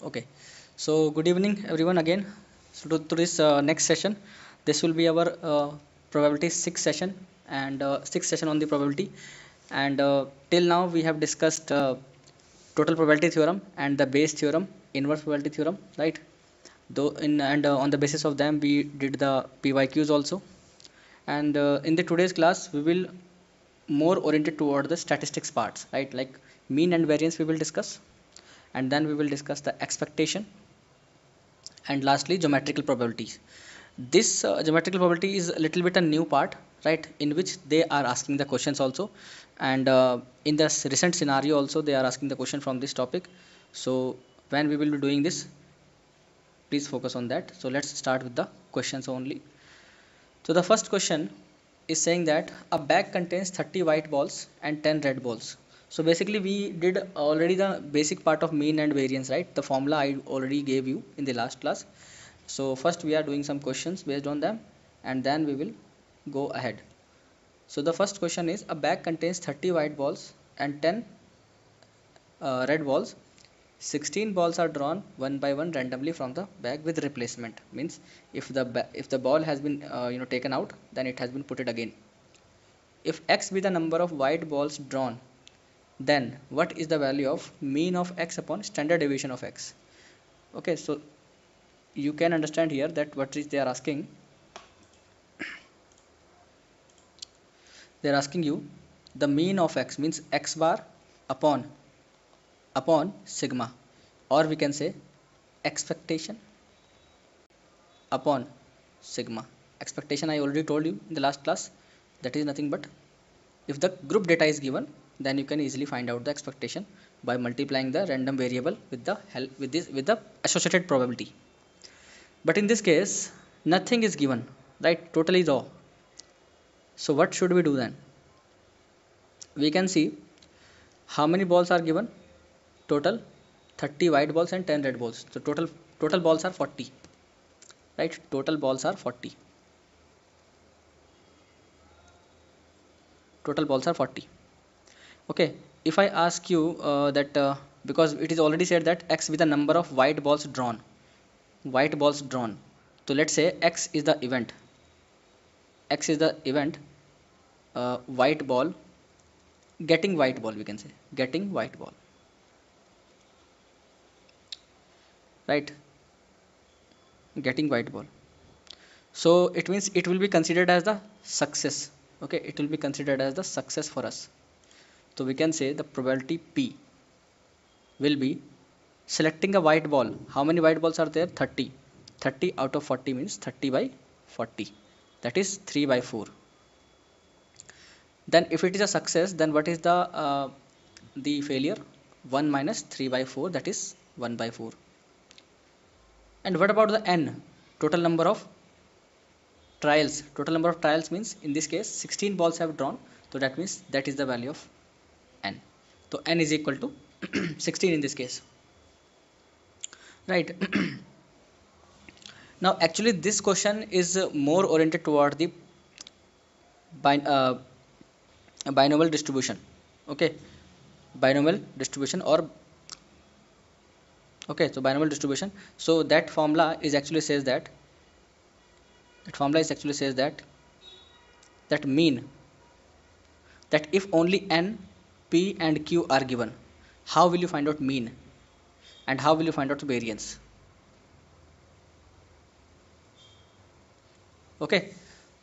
Okay, so good evening everyone again. So to this next session, this will be our probability sixth session and sixth session on the probability. And till now we have discussed total probability theorem and the Bayes theorem, inverse probability theorem, right? Though in and on the basis of them we did the PYQs also. And in the today's class we will more oriented toward the statistics parts, right? Like mean and variance we will discuss, and then we will discuss the expectation and lastly geometrical probabilities. This geometrical probability is a little bit a new part, right, in which they are asking the questions also, and in the recent scenario also they are asking the question from this topic. So when we will be doing this, please focus on that. So let's start with the questions only. So the first question is saying that a bag contains 30 white balls and 10 red balls. So basically we did already the basic part of mean and variance, right? The formula I already gave you in the last class. So first we are doing some questions based on them, and then we will go ahead. So the first question is, a bag contains 30 white balls and 10 red balls. 16 balls are drawn one by one randomly from the bag with replacement. Means if the ball has been taken out, then it has been put it again. If x be the number of white balls drawn, then what is the value of mean of x upon standard deviation of x? Okay, so you can understand here that what is they are asking. They are asking you the mean of x, means x bar upon sigma, or we can say expectation upon sigma. Expectation I already told you in the last class, that is nothing but if the group data is given, then you can easily find out the expectation by multiplying the random variable with the help with the associated probability. But in this case nothing is given, right? Totally raw. So what should we do then? We can see how many balls are given. Total 30 white balls and 10 red balls. So total balls are 40, right? Total balls are 40. Total balls are 40. Okay, if I ask you that because it is already said that x with the number of white balls drawn, white balls drawn. So let's say x is the event. X is the event. White ball, getting white ball. We can say getting white ball, right? Getting white ball. So it means it will be considered as the success. Okay, it will be considered as the success for us. So we can say the probability P will be selecting a white ball. How many white balls are there? 30. 30 out of 40 means 30 by 40. That is 3 by 4. Then if it is a success, then what is the failure? 1 minus 3 by 4, that is 1 by 4. And what about the n? Total number of trials. Total number of trials means in this case 16 balls have drawn. So that means that is the value of n. So n is equal to 16 in this case, right? Now actually this question is more oriented toward the bin binomial distribution. Okay, binomial distribution or okay, so binomial distribution. So that formula is actually says that mean, that if only n, p and q are given, how will you find out mean and how will you find out the variance? Okay,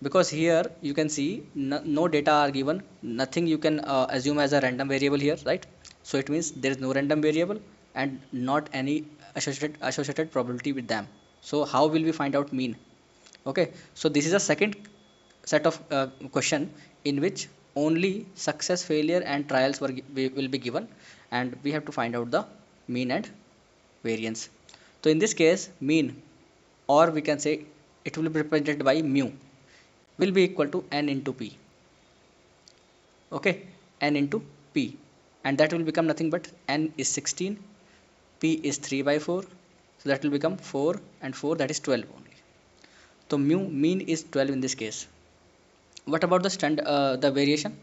because here you can see no data are given, nothing you can assume as a random variable here, right? So it means there is no random variable and not any associated probability with them. So how will we find out mean? Okay, so this is a second set of question in which only success, failure and trials will be given, and we have to find out the mean and variance. So in this case mean, or we can say it will be represented by mu, will be equal to n into p. Okay, n into p, and that will become nothing but n is 16, p is 3 by 4, so that will become 4 and 4, that is 12 only. So mean is 12 in this case. What about the the variance,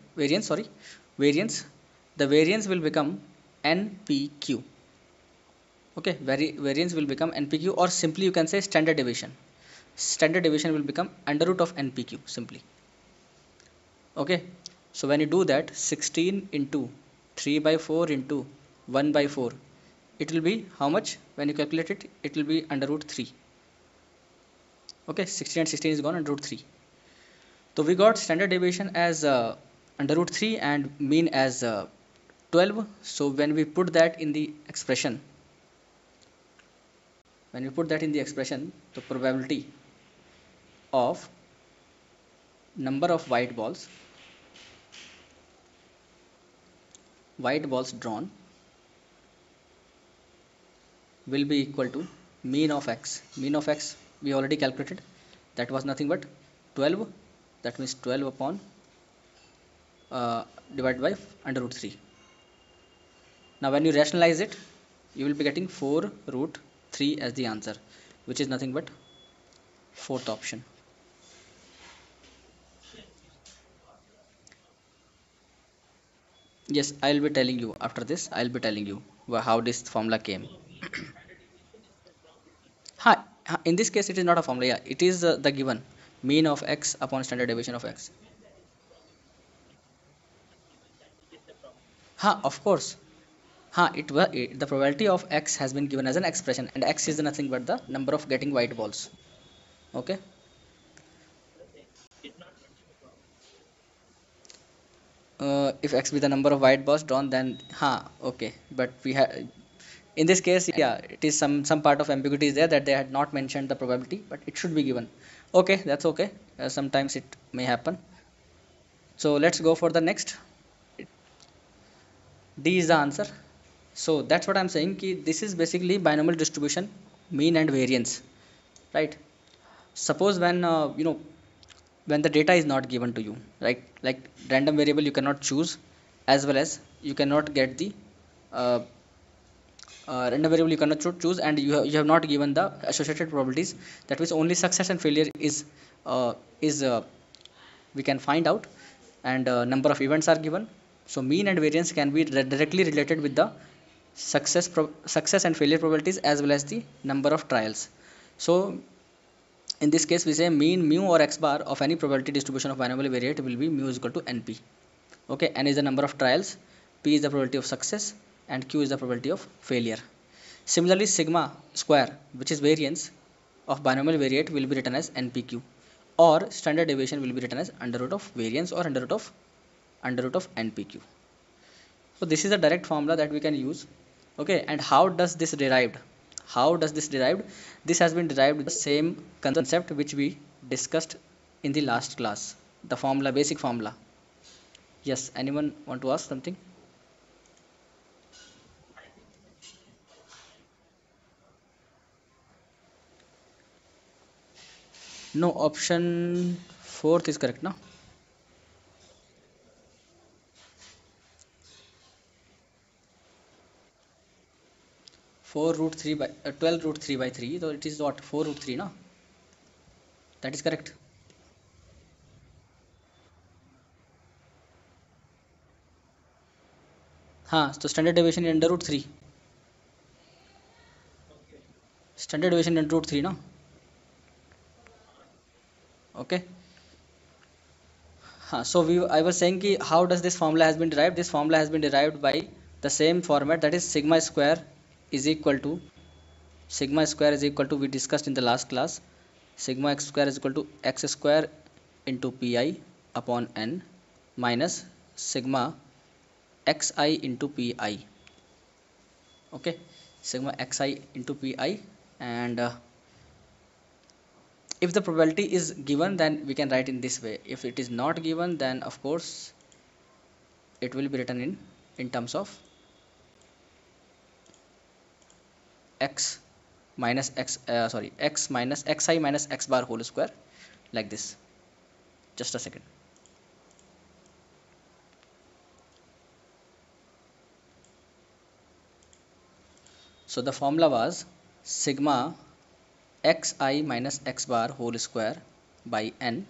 variance? The variance will become npq. Okay, variance will become NPQ, or simply you can say standard deviation. Standard deviation will become under root of NPQ simply. Okay, so when you do that, 16 into 3 by 4 into 1 by 4, it will be how much? When you calculate it, it will be under root 3. Okay, 16 and 16 is gone, under root 3. So we got standard deviation as under root 3 and mean as 12. So when we put that in the expression, the probability of number of white balls drawn will be equal to mean of x. Mean of x we already calculated, that was nothing but 12. That means 12 upon divided by under root 3. Now when you rationalize it, you will be getting 4 root 3 as the answer, which is nothing but fourth option. Yes, I will be telling you after this. I will be telling you how this formula came. In this case, it is not a formula. Yeah, it is the given mean of x upon standard deviation of x. Of course. The probability of x has been given as an expression, and x is nothing but the number of getting white balls. Okay. If x be the number of white balls drawn, then okay. But we have, in this case, yeah, it is some part of ambiguity is there, that they had not mentioned the probability, but it should be given. Okay, that's okay. Sometimes it may happen. So let's go for the next. D is the answer. So that's what I'm saying. This is basically binomial distribution, mean and variance, right? Suppose when when the data is not given to you, right? Like random variable you cannot choose, as well as you cannot get the uh, random variable you cannot choose, and you have not given the associated probabilities. That means only success and failure is we can find out, and number of events are given. So mean and variance can be directly related with the success and failure probabilities, as well as the number of trials. So in this case, we say mean mu or x bar of any probability distribution of binomial variate will be mu is equal to np. Okay, n is the number of trials, p is the probability of success, and q is the probability of failure. Similarly, sigma square, which is variance of binomial variate, will be written as npq, or standard deviation will be written as under root of variance, or under root of npq. So this is a direct formula that we can use. Okay, and how does this derived? This has been derived with the same concept which we discussed in the last class, the formula, basic formula. Yes, anyone want to ask something? No, option fourth is correct now. 4 root 3 by 12 root 3 by 3, so it is what, 4 root 3 no? That is correct. So standard deviation under root 3. Standard deviation under root 3 no? Okay. So I was saying how does this formula has been derived? This formula has been derived by the same format, that is is equal to sigma square is equal to, we discussed in the last class, sigma x square is equal to x square into pi upon n minus sigma xi into pi. Okay, sigma xi into pi, and if the probability is given, then we can write in this way. If it is not given, then of course it will be written in terms of x minus x minus xi minus x bar whole square, like this. Just a second. So the formula was sigma xi minus x bar whole square by n,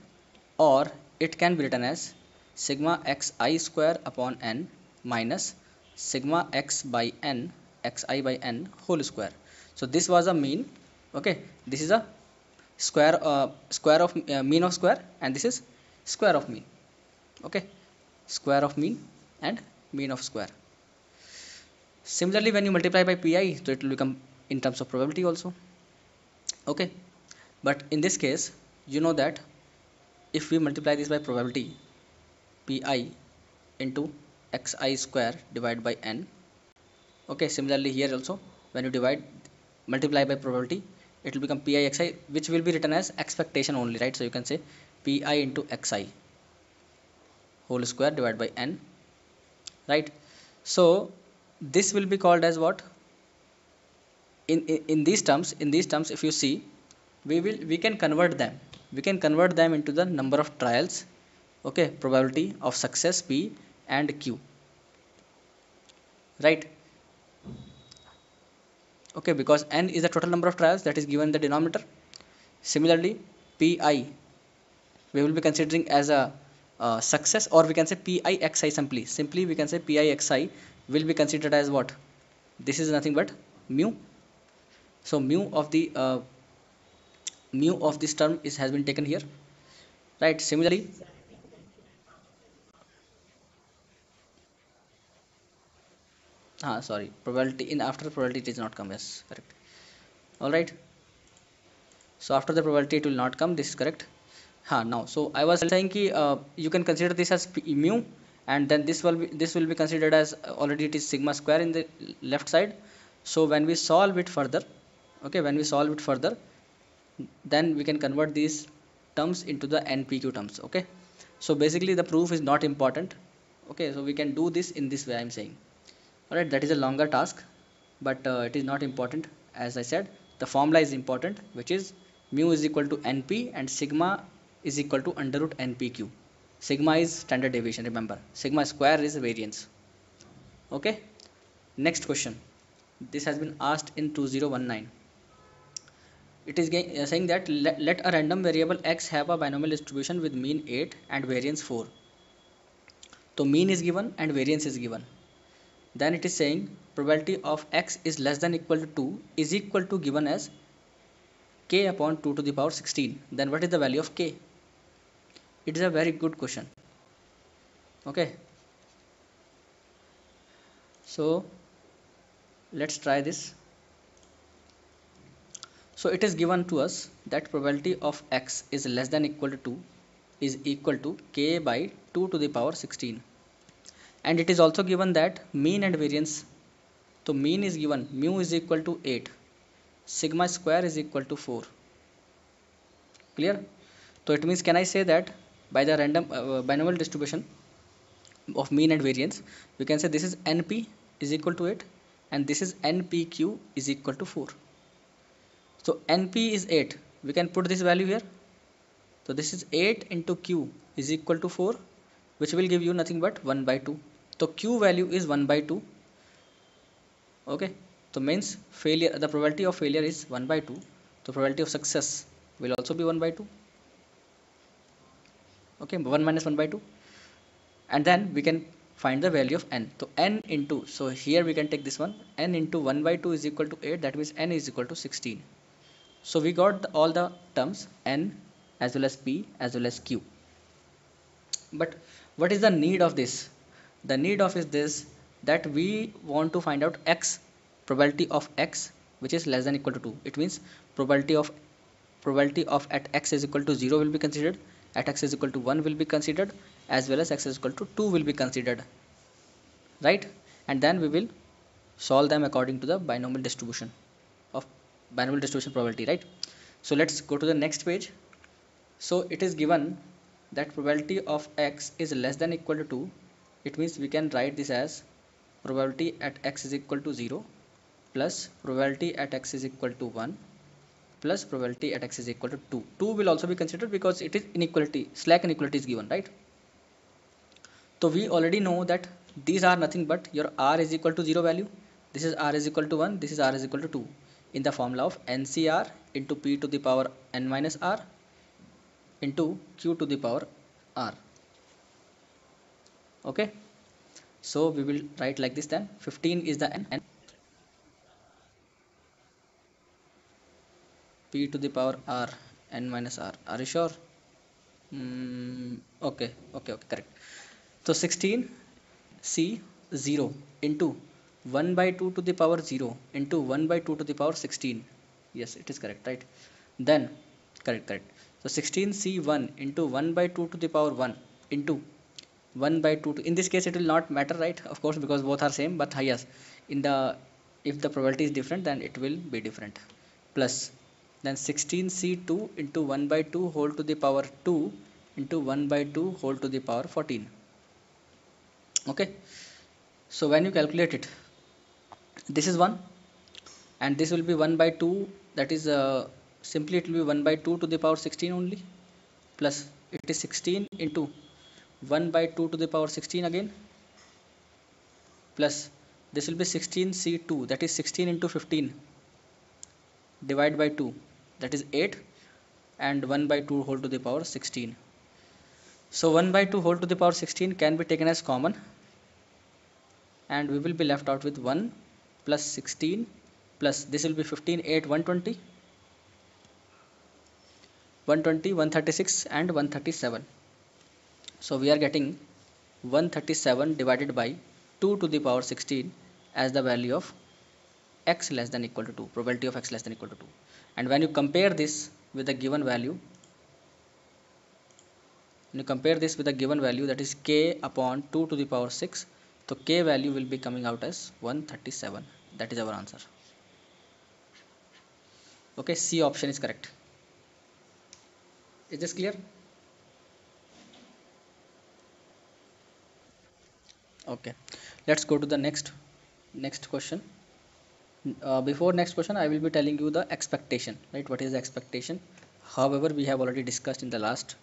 or it can be written as sigma xi square upon n minus sigma x by n xi by n whole square. So this was a mean. Okay, this is a square of mean of square, and this is square of mean. Okay, square of mean and mean of square. Similarly, when you multiply by pi, so it will become in terms of probability also. Okay, but in this case, you know that if we multiply this by probability, pi into xi square divided by n. Okay, similarly here also, when you divide multiply by probability, it will become pi xi, which will be written as expectation only, right? So you can say pi into xi whole square divided by n, right? So this will be called as what? In these terms, if you see, we can convert them, into the number of trials. Okay, probability of success p and q, right? Okay, because n is the total number of trials that is given in the denominator. Similarly, pi we will be considering as a success, or we can say pi xi. Simply we can say pi xi will be considered as what? This is nothing but mu. So mu of this term is has been taken here, right? Similarly, sorry, probability in after probability it is not come. Yes, correct. All right, so after the probability it will not come, this is correct. Now, so I was saying ki, you can consider this as mu, and then this will be considered as already it is sigma square in the left side. So when we solve it further, okay, then we can convert these terms into the npq terms. Okay, so basically the proof is not important. Okay, so we can do this in this way, I'm saying. All right, that is a longer task, but it is not important. As I said, the formula is important, which is mu is equal to np and sigma is equal to under root npq. Sigma is standard deviation, remember. Sigma square is variance. Okay, next question. This has been asked in 2019. It is saying that let a random variable x have a binomial distribution with mean 8 and variance 4. So mean is given and variance is given. Then it is saying probability of x is less than equal to 2 is equal to given as k upon 2 to the power 16. Then what is the value of k? It is a very good question. Okay, so let's try this. So it is given to us that probability of x is less than equal to 2 is equal to k by 2 to the power 16, and it is also given that mean and variance. So mean is given, mu is equal to 8, sigma square is equal to 4. Clear? So it means, can I say that by the random binomial distribution of mean and variance, we can say this is np is equal to 8 and this is npq is equal to 4. So np is 8, we can put this value here. So this is 8 into q is equal to 4, which will give you nothing but 1 by 2. So q value is 1 by 2. Okay, so means failure, the probability of failure is 1 by 2. So probability of success will also be 1 by 2. Okay, 1 minus 1 by 2, and then we can find the value of n. So n into, so here we can take this one, n into 1 by 2 is equal to 8, that means n is equal to 16. So we got all the terms n as well as p as well as q. But what is the need of this? The need of is this, that we want to find out x, probability of x which is less than equal to 2. It means probability of at x is equal to 0 will be considered, at x is equal to 1 will be considered, as well as x is equal to 2 will be considered, right? And then we will solve them according to the binomial distribution probability, right? So let's go to the next page. So it is given that probability of x is less than equal to 2. It means we can write this as probability at x is equal to 0 plus probability at x is equal to 1 plus probability at x is equal to 2. 2 will also be considered because it is inequality, slack inequality is given, right? So we already know that these are nothing but your r is equal to 0 value. This is r is equal to 1, this is r is equal to 2 in the formula of NCR into p to the power n minus r into q to the power r. Okay, so we will write like this then. 15 is the n, p to the power r n minus r. Are you sure? Okay, okay, okay, correct. So 16 c 0 into 1 by 2 to the power 0 into 1 by 2 to the power 16. Yes, it is correct, right? Then correct, correct. So 16 c 1 into 1 by 2 to the power 1 into 1 by 2 in this case it will not matter, right? Of course, because both are same, but yes, in the if the probability is different then it will be different. Plus then 16c2 into 1 by 2 whole to the power 2 into 1 by 2 whole to the power 14. Okay, so when you calculate it, this is 1 and this will be 1 by 2, that is simply it will be 1 by 2 to the power 16 only, plus it is 16 into 1 by 2 to the power 16 again, plus this will be 16c2, that is 16 into 15 divide by 2, that is 8, and 1 by 2 whole to the power 16. So 1 by 2 whole to the power 16 can be taken as common and we will be left out with 1 plus 16 plus this will be 15, 8, 120, 120, 136 and 137. So we are getting 137 divided by 2 to the power 16 as the value of x less than equal to 2, probability of x less than equal to 2. And when you compare this with the given value, that is k upon 2 to the power 6, so k value will be coming out as 137. That is our answer. Okay, C option is correct. Is this clear? Okay, let's go to the next question. Before next question, I will be telling you the expectation, right? What is the expectation? However, we have already discussed in the last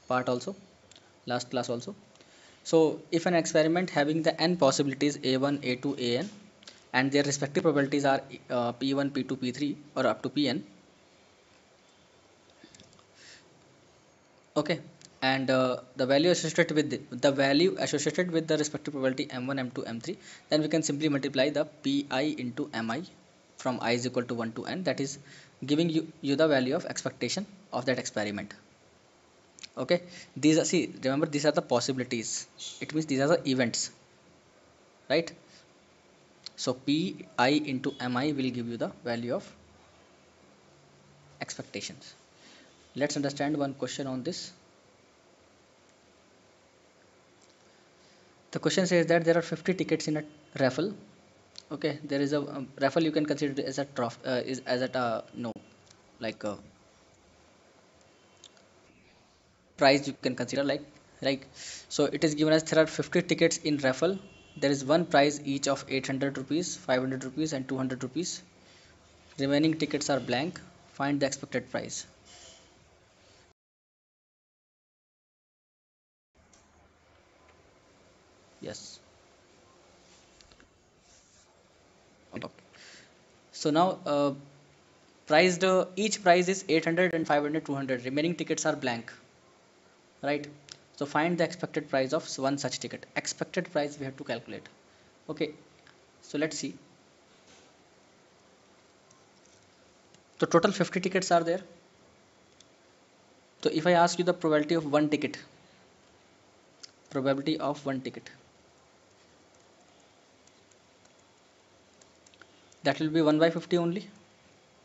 class also. So if an experiment having the n possibilities a1, a2, an, and their respective probabilities are p1, p2, p3 or up to pn, okay, and the value associated with the respective probability m1, m2, m3, then we can simply multiply the pi into mi from I is equal to 1 to n, that is giving you the value of expectation of that experiment. Okay, these are, see, remember, these are the possibilities, it means these are the events, right? So pi into mi will give you the value of expectations. Let's understand one question on this. The question says that there are 50 tickets in a raffle. Okay, there is a raffle, you can consider it as a is as a no, like a prize, you can consider like so it is given as there are 50 tickets in raffle. There is one prize each of 800 rupees, 500 rupees and 200 rupees. Remaining tickets are blank. Find the expected price. Yes. Okay. So now priced each prize is 800 and 500, 200. Remaining tickets are blank, right? So find the expected price of one such ticket. Expected price we have to calculate. Okay, so let's see. So total 50 tickets are there. So if I ask you the probability of one ticket, that will be 1 by 50 only,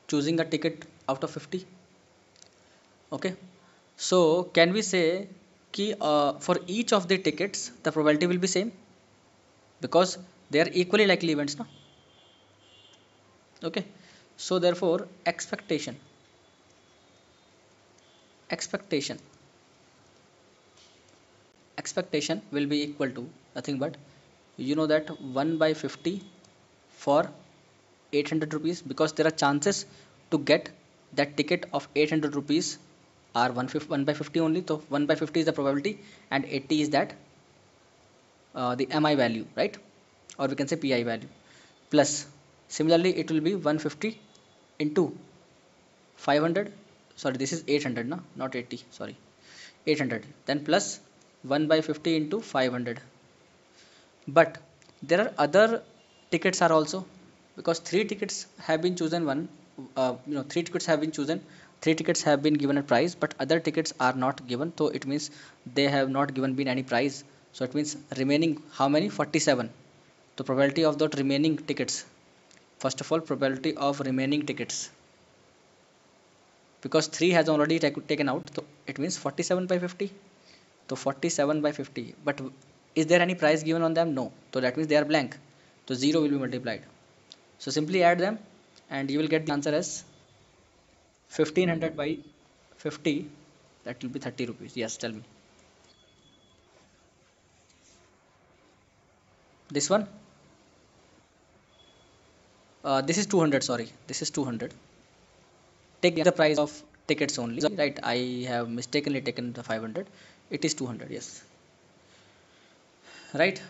choosing a ticket out of 50. Okay, so can we say कि for each of the tickets the probability will be same because they are equally likely events, no? Okay, so therefore expectation will be equal to nothing but, you know, that 1 by 50 for 800 rupees, because there are chances to get that ticket of 800 rupees are 1 by 50 only, so 1 by 50 is the probability and 80 is that the mi value, right? Or we can say pi value, plus similarly it will be 150 into 500, sorry, this is 800, no, not 80, sorry, 800, then plus 1 by 50 into 500. But there are other tickets are also, because three tickets have been chosen one, three tickets have been chosen, three tickets have been given a prize, but other tickets are not given, so it means they have not given been any prize. So it means remaining how many? 47. The probability of that remaining tickets, first of all, probability of remaining tickets, because 3 has already taken out, so it means 47 by 50. So 47 by 50, but is there any price given on them? No, so that means they are blank, so 0 will be multiplied. So simply add them and you will get the answer as 1500 by 50, that will be 30 rupees. Yes, tell me. This one, this is 200, sorry, this is 200. Take the price of tickets only, right? I have mistakenly taken the 500. It is 200, yes, right.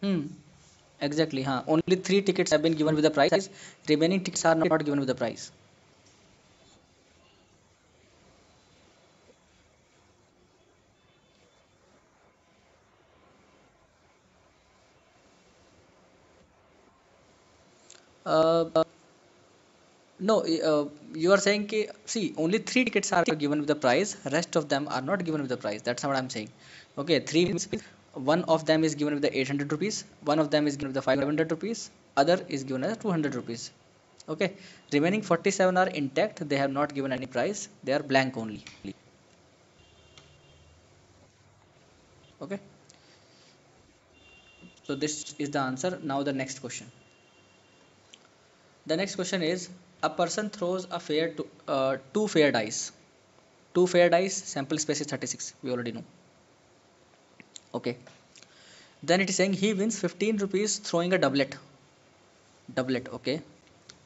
Hmm, exactly, huh? Only three tickets have been given with the price, remaining tickets are not given with the price. uh, no, you are saying ki, see, only three tickets are given with the prize, rest of them are not given with the prize. That's what I'm saying. Okay, three means one of them is given with the 800 rupees, one of them is given with the 500 rupees, other is given as 200 rupees. Okay, remaining 47 are intact, they have not given any prize, they are blank only. Okay, so this is the answer. Now the next question. The next question is, a person throws a two fair dice. Two fair dice, sample space is 36, we already know. Okay, then it is saying he wins 15 rupees throwing a doublet. Doublet, okay.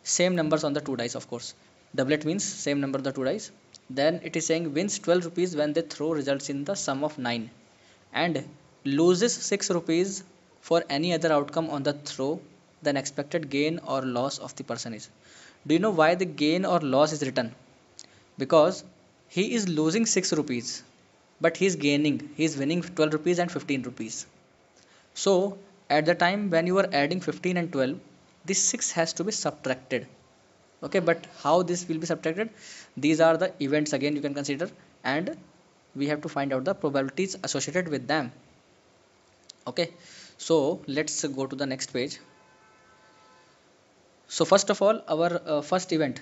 Same numbers on the two dice, of course. Doublet means same number of the two dice. Then it is saying wins 12 rupees when they throw results in the sum of 9, and loses 6 rupees for any other outcome on the throw than expected gain or loss of the person is. Do you know why the gain or loss is written? Because he is losing 6 rupees, but he is gaining, he is winning 12 rupees and 15 rupees. So at the time when you are adding 15 and 12, this 6 has to be subtracted. Okay, but how this will be subtracted? These are the events again you can consider, and we have to find out the probabilities associated with them. Okay, so let's go to the next page. So first of all, our first event,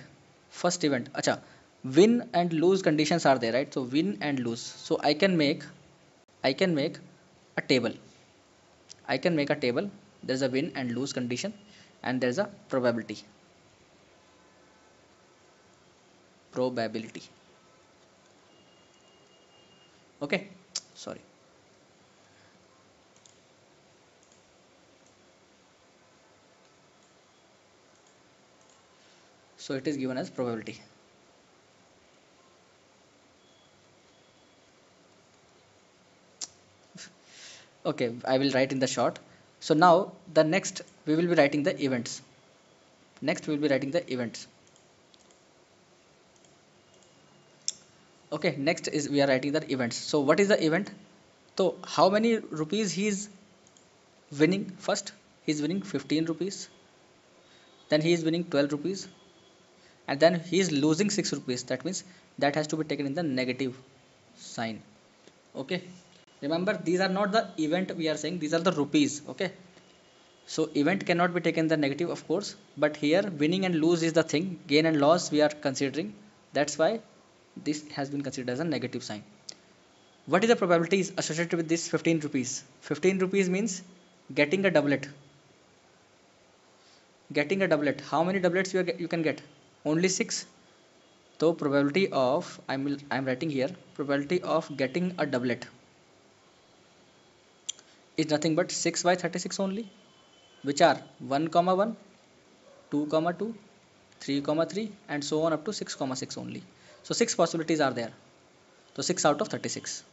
acha, win and lose conditions are there, right? So win and lose. So I can make a table. I can make a table. There's a win and lose condition, and there's a probability. Okay, sorry. So it is given as probability. Okay, I will write in the short. So now the next we will be writing the events. Next we will be writing the events. Okay, next is we are writing the events. So what is the event? So how many rupees he is winning? First, he is winning 15 rupees. Then he is winning 12 rupees, and then he is losing 6 rupees. That means that has to be taken in the negative sign. Okay, remember these are not the event we are saying, these are the rupees. Okay, so event cannot be taken the negative, of course, but here winning and lose is the thing, gain and loss we are considering. That's why this has been considered as a negative sign. What is the probabilities associated with this 15 rupees? 15 rupees means getting a doublet. Getting a doublet, how many doublets you can get? Only 6. So probability of, I'm writing here, probability of getting a doublet is nothing but 6 by 36 only, which are 1 comma 1, 2 comma 2, 3 comma 3, and so on up to 6 comma 6 only. So 6 possibilities are there, so 6 out of 36.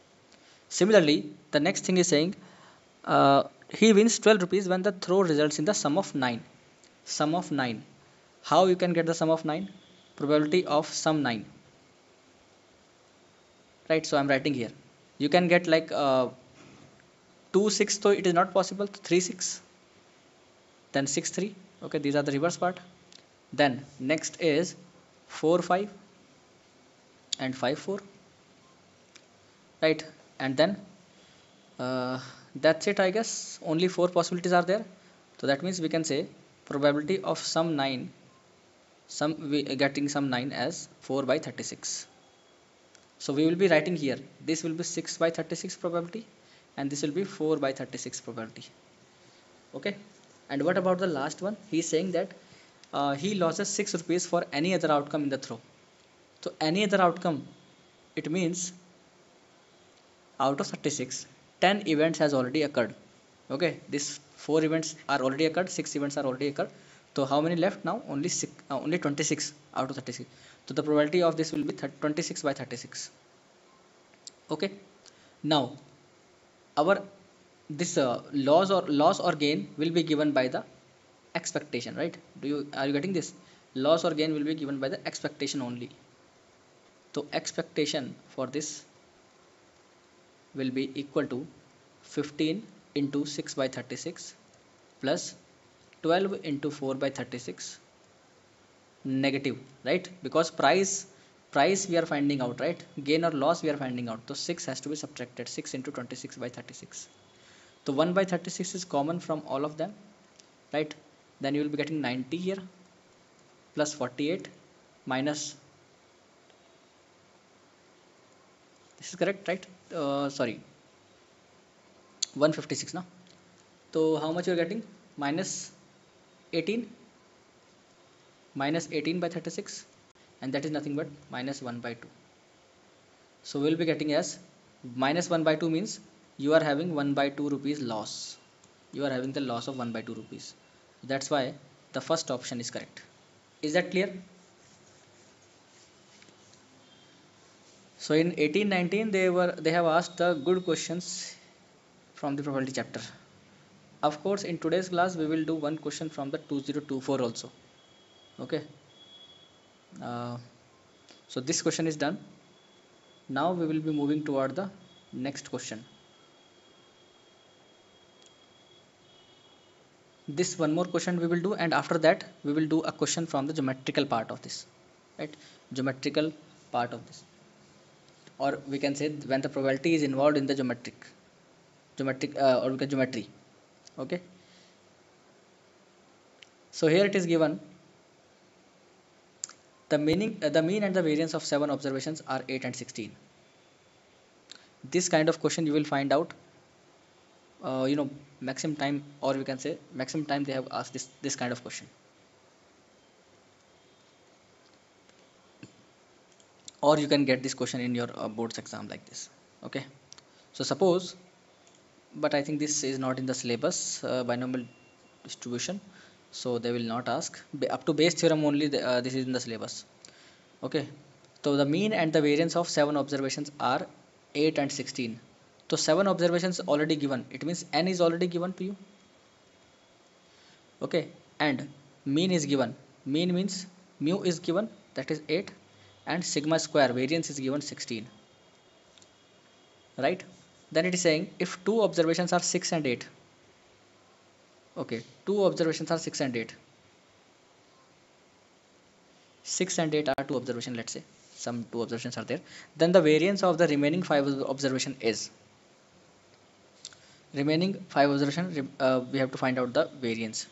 Similarly, the next thing is saying, he wins 12 rupees when the throw results in the sum of 9. Sum of 9, how you can get the sum of 9? Probability of sum 9, right? So I'm writing here, you can get like 2 6, so it is not possible. 3 6, then 6 3. Okay, these are the reverse part. Then next is 4 5 and 5 4, right? And then uh, that's it, I guess. Only four possibilities are there. So that means we can say probability of some 9, some we getting some 9 as 4 by 36. So we will be writing here, this will be 6 by 36 probability, and this will be 4 by 36 probability. Okay. And what about the last one? He is saying that he loses 6 rupees for any other outcome in the throw. So any other outcome, it means out of 36, 10 events has already occurred. Okay, these 4 events are already occurred, 6 events are already occurred. So how many left now? Only 6, only 26 out of 36. So the probability of this will be 26 by 36. Okay. Now our this loss or gain will be given by the expectation, right? Are you getting this? Loss or gain will be given by the expectation only. So expectation for this will be equal to 15 into 6 by 36 plus 12 into 4 by 36 negative, right? Because price we are finding out, right? Gain or loss we are finding out. So 6 has to be subtracted. 6 into 26 by 36. So 1 by 36 is common from all of them, right? Then you will be getting 90 here plus 48 minus, this is correct, right? Sorry, 156 now. So how much you are getting? Minus 18, minus 18 by 36, and that is nothing but minus 1 by 2. So we will be getting as minus 1 by 2 means you are having 1 by 2 rupees loss. You are having the loss of 1 by 2 rupees. That's why the first option is correct. Is that clear? So in 1819 they have asked the good questions from the probability chapter. Of course, in today's class we will do one question from the 2024 also. Okay. Uh, so this question is done. Now we will be moving toward the next question. This one more question we will do, and after that we will do a question from the geometrical part of this, right? Geometrical part of this, or we can say when the probability is involved in the geometric or we can geometry. Okay. So here it is given the mean and the variance of 7 observations are 8 and 16. This kind of question you will find out maximum time, or we can say maximum time they have asked this kind of question, or you can get this question in your boards exam like this. Okay. So suppose, but I think this is not in the syllabus, binomial distribution, so they will not ask. Up to Bayes theorem only this is in the syllabus. Okay. So the mean and the variance of 7 observations are 8 and 16. So 7 observations already given, it means n is already given to you. Okay. And mean is given. Mean means mu is given, that is 8, and sigma square variance is given 16, right? Then it is saying if two observations are 6 and 8. Okay, two observations are 6 and 8. 6 and 8 are two observations, let's say some two observations are there. Then the variance of the remaining 5 observation is, remaining 5 observation we have to find out the variance.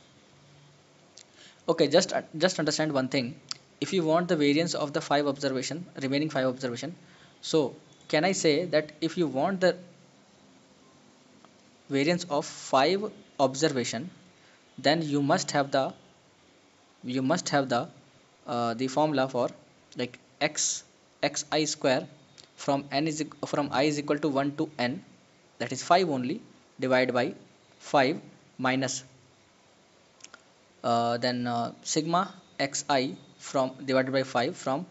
Okay, just understand one thing. If you want the variance of the 5 observation, remaining 5 observation, so can I say that if you want the variance of 5 observation, then you must have the the formula for like xi square from from I is equal to 1 to n, that is 5 only, divided by 5 minus then sigma xi from divided by 5 from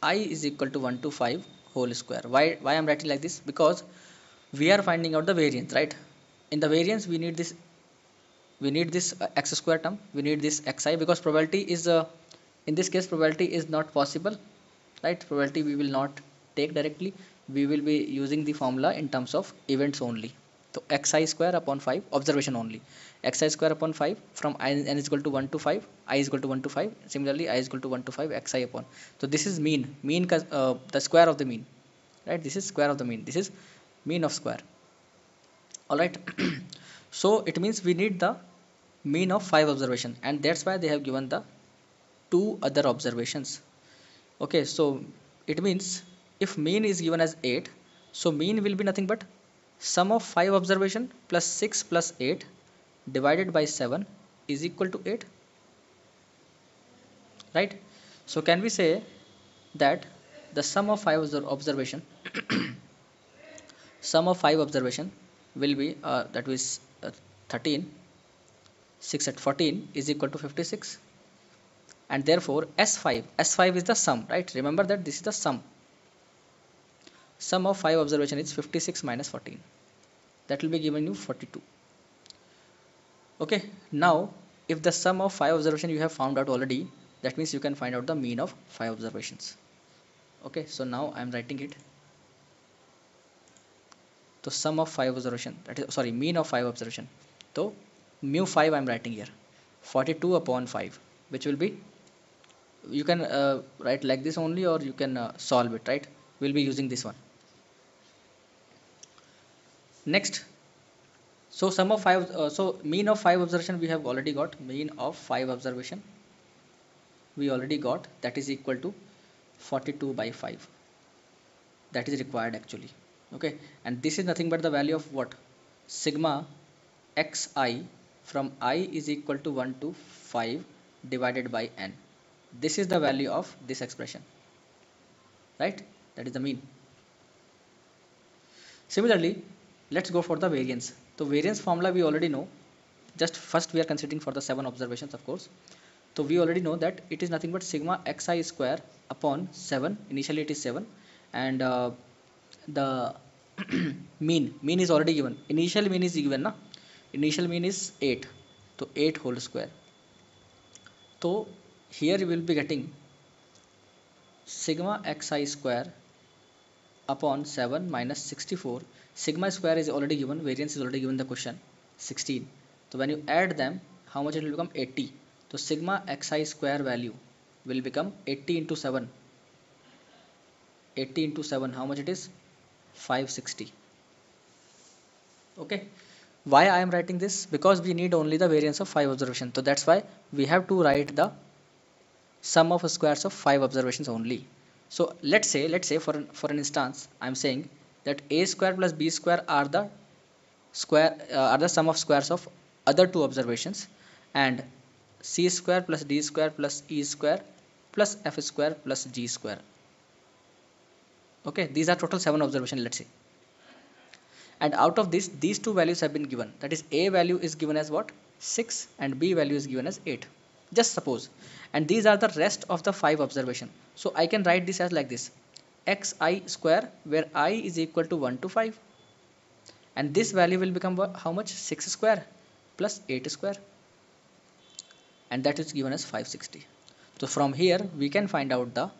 I is equal to 1 to 5 whole square. Why I'm writing like this? Because we are finding out the variance, right? In the variance we need this x square term, we need this xi, because probability is in this case probability is not possible, right? Probability we will not take directly, we will be using the formula in terms of events only. So xi square upon 5, observation only, xi square upon 5 from n is equal to 1 to 5, I is equal to 1 to 5, similarly I is equal to 1 to 5 xi upon. So this is mean the square of the mean, right? This is square of the mean, this is mean of square. All right. So it means we need the mean of 5 observation, and that's why they have given the 2 other observations. Okay, so it means if mean is given as 8, so mean will be nothing but sum of 5 observation plus 6 plus 8 divided by 7 is equal to 8, right? So can we say that the sum of 5 observation sum of 5 observation will be that is 13, 6 at 14 is equal to 56, and therefore S5 is the sum, right? Remember that this is the sum of 5 observation is 56 minus 14, that will be given you 42. Okay, now if the sum of 5 observation you have found out already, that means you can find out the mean of 5 observations. Okay, so now I am writing it. So sum of 5 observation, that is, sorry, mean of 5 observation. So mu 5 I am writing here, 42 upon 5, which will be, you can write like this only, or you can solve it, right? We'll be using this one. Next, so sum of 5, so mean of 5 observation we have already got, mean of 5 observation we already got, that is equal to 42 by 5, that is required actually. Okay, and this is nothing but the value of what, sigma xi from I is equal to 1 to 5 divided by n. This is the value of this expression, right? That is the mean. Similarly, let's go for the variance. So variance formula we already know, just first we are considering for the 7 observations, of course. So we already know that it is nothing but sigma xi square upon 7, initially it is 7, and the mean is already given, initial mean is given na, initial mean is 8, so 8 whole square. So here you will be getting sigma xi square upon 7 minus 64. Sigma square is already given, variance is already given the question, 16. So when you add them, how much it will become? 80. So sigma xi square value will become 80 into 7. 80 into 7, how much it is? 560. Okay. Why I am writing this? Because we need only the variance of 5 observations. So that's why we have to write the sum of squares of 5 observations only. So let's say for an instance, I am saying that a square plus b square are the sum of squares of other 2 observations, and c square plus d square plus e square plus f square plus g square. Okay, these are total 7 observations, let's say. And out of this, these 2 values have been given. That is, a value is given as what? 6, and b value is given as 8. Just suppose. And these are the rest of the 5 observation. So I can write this as like this: xi square, where I is equal to 1 to 5. And this value will become how much? 6 square plus 8 square. And that is given as 560. So from here, we can find out the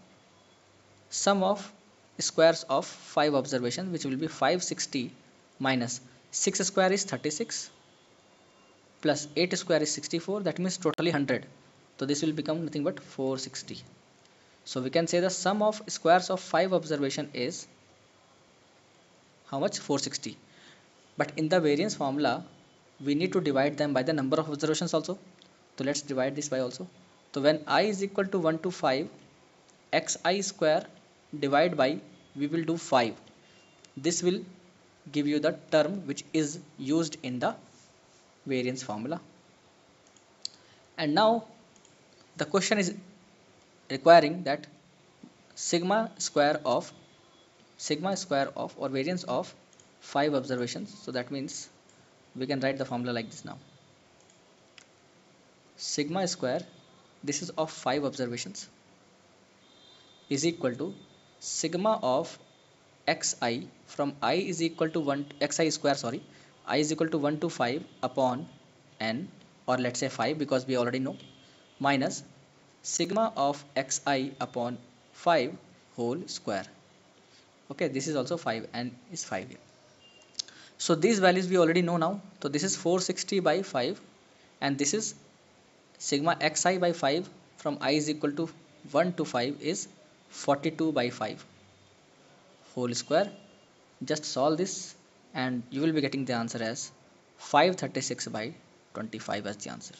sum of squares of 5 observations, which will be 560 minus 6 square is 36 plus 8 square is 64, that means totally 100. So this will become nothing but 460. So we can say the sum of squares of 5 observation is how much? 460. But in the variance formula, we need to divide them by the number of observations also. So let's divide this by also. So when I is equal to 1 to 5, xi square divide by, we will do 5. This will give you the term which is used in the variance formula. And now the question is requiring that sigma square of or variance of 5 observations. So that means we can write the formula like this now: sigma square, this is of 5 observations, is equal to sigma of xi from I is equal to 1 xi square, sorry, I is equal to 1 to 5 upon n, or let's say 5 because we already know, minus sigma of xi upon 5 whole square. Okay, this is also 5 and is 5 here. So these values we already know now. So this is 460 by 5, and this is sigma xi by 5 from I is equal to 1 to 5 is 42 by 5 whole square. Just solve this and you will be getting the answer as 536 by 25 as the answer.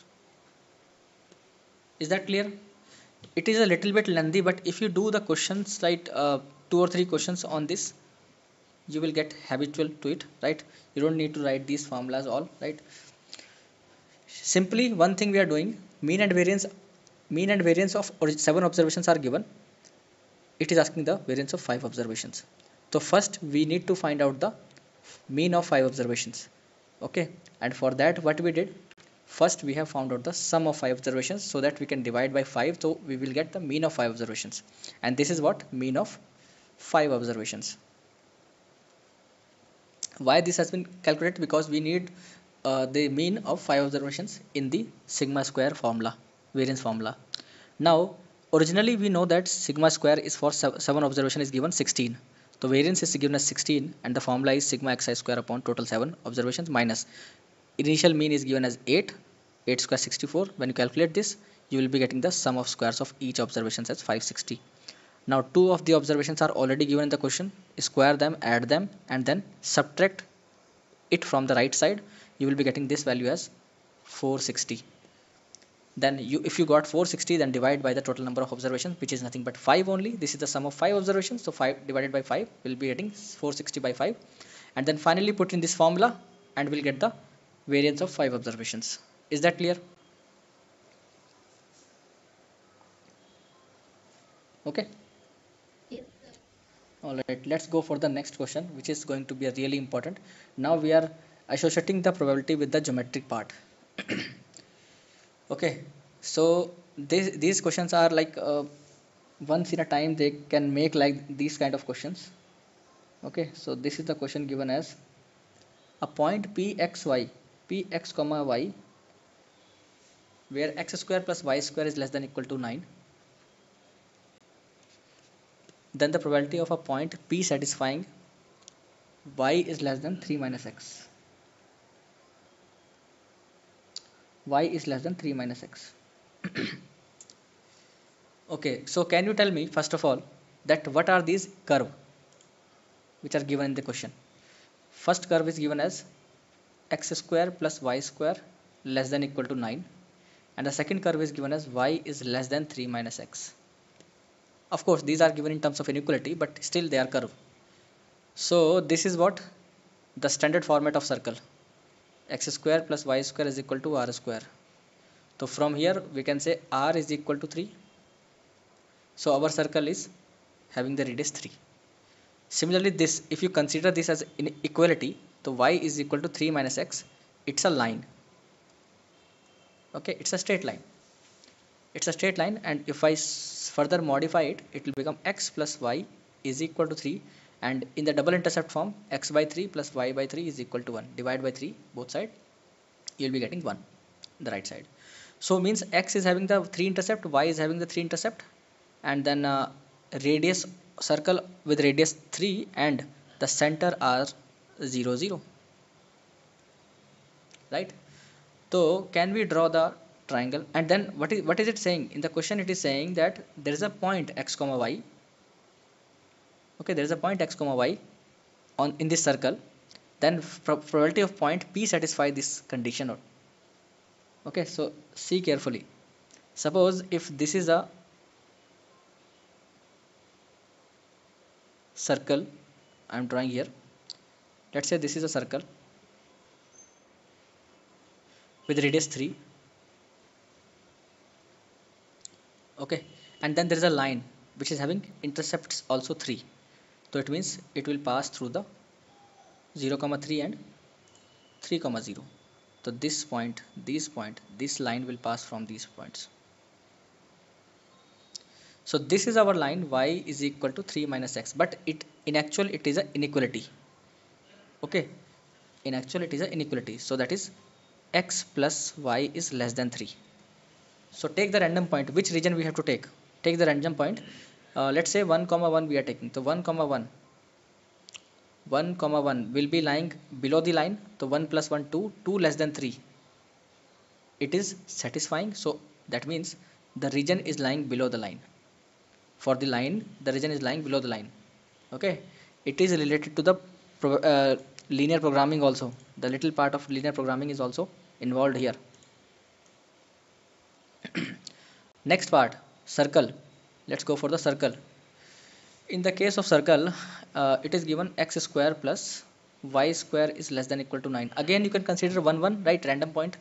Is that clear? It is a little bit lengthy, but if you do the questions like 2 or 3 questions on this, you will get habitual to it, right? You don't need to write these formulas all, right? Simply one thing we are doing, mean and variance of 7 observations are given. It is asking the variance of 5 observations. So first we need to find out the mean of 5 observations. Okay, and for that what we did, first we have found out the sum of 5 observations so that we can divide by 5, so we will get the mean of 5 observations, and this is what mean of 5 observations. Why this has been calculated? Because we need the mean of 5 observations in the sigma square formula, variance formula. Now originally we know that sigma square is for 7 observation is given 16. So variance is given as 16 and the formula is sigma xi square upon total 7 observations minus initial mean is given as 8. 8 square 64. When you calculate this, you will be getting the sum of squares of each observations as 560. Now 2 of the observations are already given in the question. Square them, add them, and then subtract it from the right side. You will be getting this value as 460. Then if you got 460, then divide by the total number of observations, which is nothing but 5 only. This is the sum of 5 observations, so 5 divided by 5 will be getting 460 by 5, and then finally put in this formula and we'll get the variance of 5 observations. Is that clear? Okay. Yes. All right, let's go for the next question, which is going to be a really important. Now we are associating the probability with the geometric part. Okay, so these questions are like once in a time they can make like these kind of questions. Okay, so this is the question given as a point px comma y, where x square plus y square is less than equal to 9. Then the probability of a point p satisfying y is less than 3 minus x. Y is less than 3 minus x. Okay, so can you tell me first of all that what are these curve which are given in the question? First curve is given as x square plus y square less than equal to 9, and the second curve is given as y is less than 3 minus x. Of course these are given in terms of inequality, but still they are curve. So this is what the standard format of circle, x square plus y square is equal to r square. So from here we can say r is equal to 3. So our circle is having the radius 3. Similarly, this, if you consider this as inequality, so y is equal to 3 minus x, it's a line. Okay, it's a straight line. It's a straight line, and if I further modify it, it will become x plus y is equal to 3, and in the double intercept form, x by 3 plus y by 3 is equal to 1. Divide by 3 both side, you will be getting 1 the right side. So means x is having the 3 intercept, y is having the 3 intercept, and then radius circle with radius 3 and the center are 0 0, right? So can we draw the triangle? And then what is it saying in the question? It is saying that there is a point x comma y. Okay, there is a point x comma y on in this circle, then probability of point p satisfy this condition. Okay, so see carefully. Suppose if this is a circle I am drawing here, let's say this is a circle with radius 3. Okay, and then there is a line which is having intercepts also 3, so it means it will pass through the 0 comma 3 and 3 comma 0. So this point, this line will pass from these points. So this is our line y is equal to 3 minus x, but it in actual it is an inequality. Okay, in actual it is an inequality, so that is x plus y is less than 3. So take the random point. Which region we have to take? Take the random point. Let's say 1 comma 1 we are taking. So 1 comma 1 1 comma 1 will be lying below the line, so 1 plus 1 2, 2 less than 3, it is satisfying. So that means the region is lying below the line. For the line, the region is lying below the line. Okay, it is related to the linear programming also. The little part of linear programming is also involved here. Next part, circle. Let's go for the circle. In the case of circle, it is given x square plus y square is less than equal to 9. Again, you can consider 1 1, right? Random point.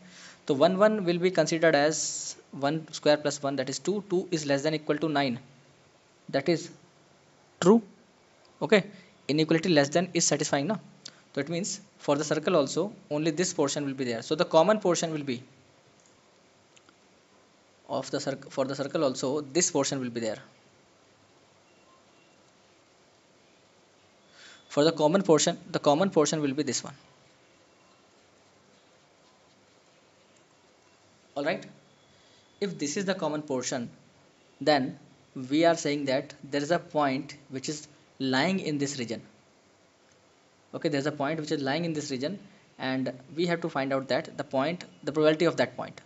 So 1 1 will be considered as 1 square plus 1, that is 2. 2 is less than equal to 9. That is true. Okay, inequality less than is satisfying now. So it means for the circle also only this portion will be there. So the common portion will be of the circle. For the circle also this portion will be there. For the common portion will be this one. All right, if this is the common portion, then we are saying that there is a point which is lying in this region. Okay, there's a point which is lying in this region, and we have to find out that the probability of that point.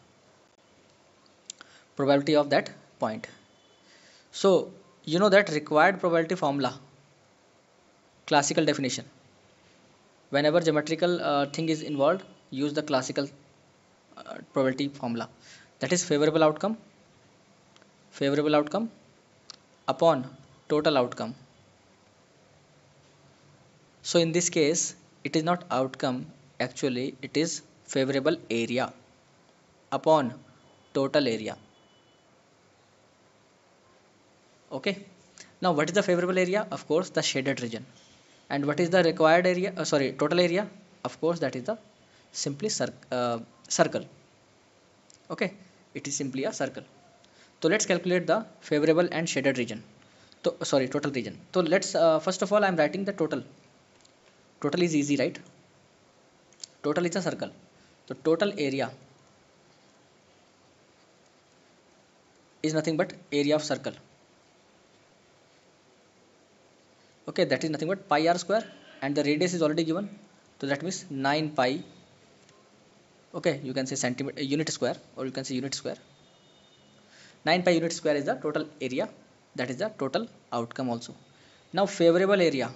So you know that required probability formula, classical definition. Whenever geometrical thing is involved, use the classical probability formula. That is favorable outcome upon total outcome. So in this case, it is not outcome, actually it is favorable area upon total area. Okay, now what is the favorable area? Of course the shaded region. And what is the required area, total area? Of course that is the simply circle. Okay, it is simply a circle. So let's calculate the favorable and shaded region. So total region. So let's first of all I am writing the total. Total is easy, right? Total is a circle. So total area is nothing but area of circle. Okay, that is nothing but pi r square, and the radius is already given, so that means 9 pi. Okay, you can say centimeter unit square, or you can say unit square. 9 pi unit square is the total area, that is the total outcome also. Now favorable area.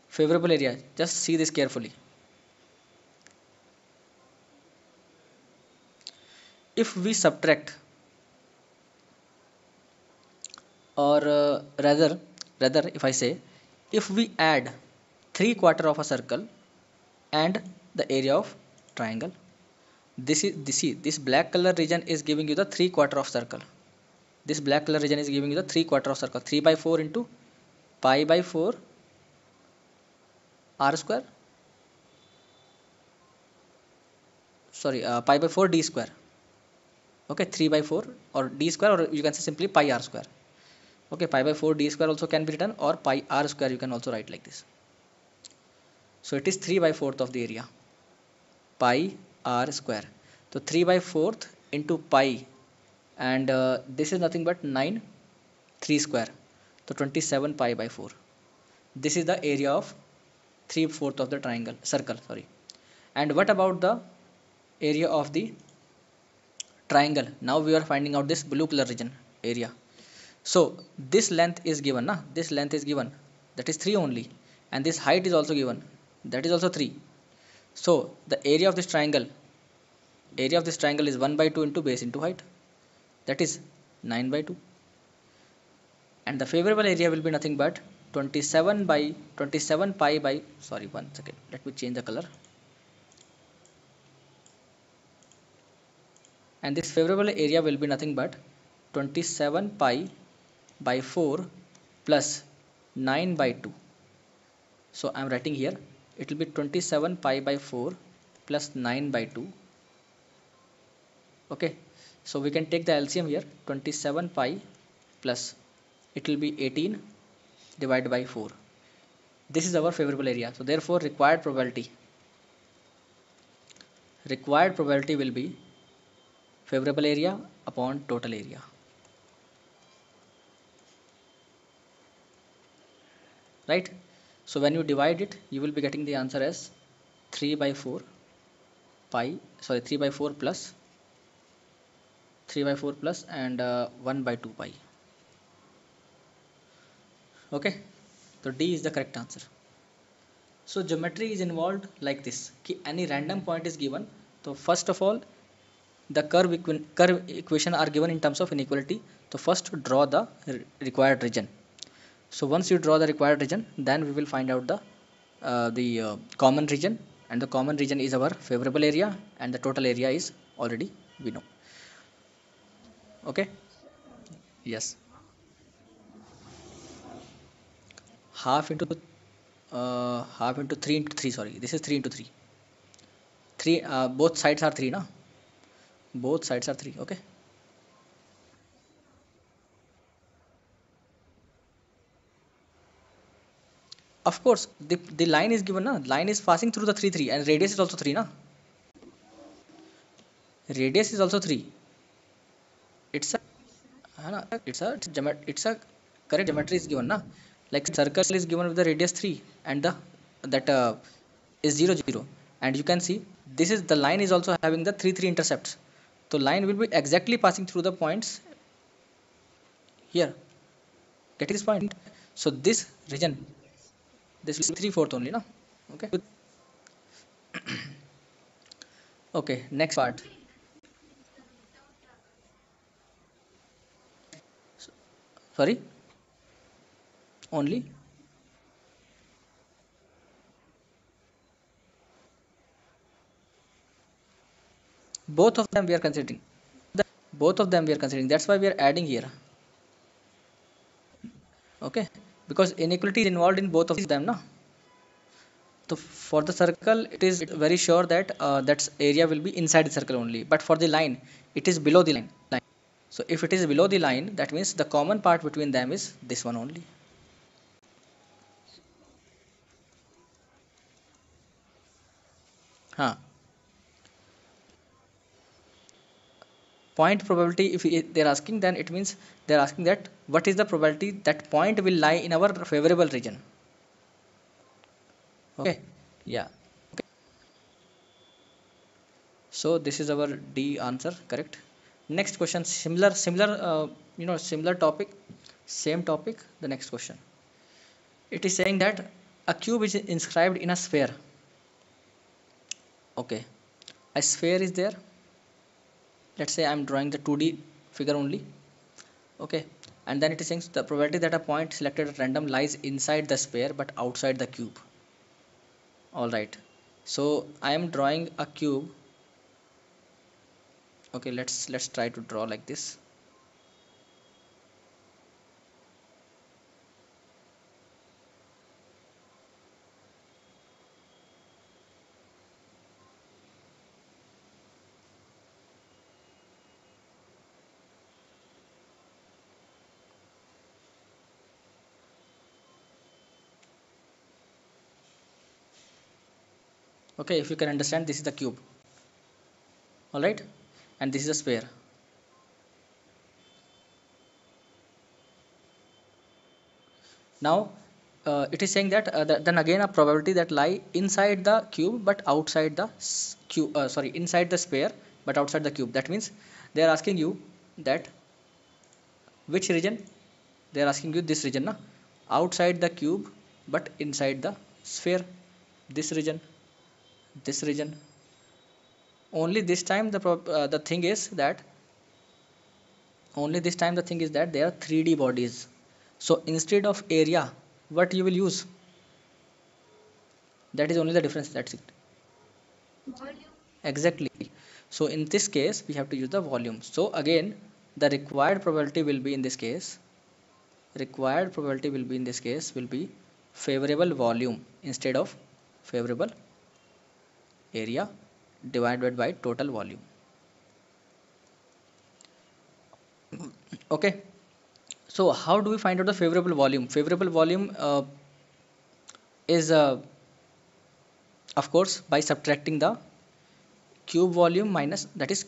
Favorable area, just see this carefully. If we subtract, or rather if I say, if we add 3/4 of a circle and the area of triangle, this black color region is giving you the 3/4 of circle. This black color region is giving you the 3/4 of circle. 3 by 4 into pi by 4 r square, pi by 4 d square. Okay, 3 by 4 or d square, or you can say simply pi r square. Okay, pi by 4 d square also can be written, or pi r square you can also write like this. So it is 3 by 4th of the area, pi r square. So 3 by 4th into pi, and this is nothing but 9 3 square, so 27 pi by 4. This is the area of 3/4 of the circle. And what about the area of the triangle? Now we are finding out this blue color region area. So this length is given, this length is given, that is 3 only, and this height is also given, that is also 3. So the area of this triangle is 1 by 2 into base into height, that is 9 by 2. And the favorable area will be nothing but 27 pi by, one second, let me change the color. And this favorable area will be nothing but 27 pi by 4 plus 9 by 2. So I am writing here, it will be 27 pi by 4 plus 9 by 2. Okay, so we can take the LCM here. 27 pi plus, it will be 18 divided by 4. This is our favorable area. So therefore required probability will be favorable area upon total area. right? So when you divide it, you will be getting the answer as 3 by 4 pi, sorry, 3 by 4 plus 3 by 4 plus and 1 by 2 pi. Okay, so D is the correct answer. So geometry is involved like this, कि any random point is given. So first of all, the curve equation are given in terms of inequality. So first draw the required region. So once you draw the required region, then we will find out the common region, and the common region is our favorable area, and the total area is already we know. Okay. Yes. Half into 3 into 3, sorry, this is 3 into 3. 3, both sides are 3 na, both sides are 3. Okay. Of course, the line is given na, line is passing through the 3 3, and radius is also 3 na, radius is also 3. It's a है ना, it's a correct geometry is given na, like circle is given with the radius 3, and the that is 0 0, and you can see this is the line is also having the 3 3 intercepts. So line will be exactly passing through the points here. Get this point? So this region, this is 3/4 only na. Okay. Okay, next part. Sorry, only both of them we are considering. Both of them we are considering. That's why we are adding here. Okay, because inequality is involved in both of them na. So for the circle, it is very sure that that area will be inside the circle only. But for the line, it is below the line. So if it is below the line, that means the common part between them is this one only. Huh. Point probability, if they're asking, then it means they're asking that what is the probability that point will lie in our favorable region. Okay. Yeah. Okay. So this is our D answer, correct. Next question, similar topic, same topic. The next question, it is saying that a cube is inscribed in a sphere. Okay, a sphere is there. Let's say I'm drawing the 2D figure only. Okay, and then it is saying the probability that a point selected at random lies inside the sphere but outside the cube. All right, so I am drawing a cube. Okay, let's try to draw like this. Okay, if you can understand, this is the cube. All right, and this is a sphere. Now it is saying that, then again a probability that lie inside the cube but outside the cube, sorry, inside the sphere but outside the cube. That means they are asking you that which region. They are asking you this region na, outside the cube but inside the sphere, this region, this region. Only this time the thing is that, only this time the thing is that they are 3D bodies. So instead of area, what you will use, that is only the difference, that's it. Exactly. So in this case we have to use the volume. So again, the required probability will be in this case, required probability will be in this case will be favorable volume instead of favorable area divided by total volume. Okay, so how do we find out the favorable volume? Favorable volume is of course by subtracting the cube volume minus, that is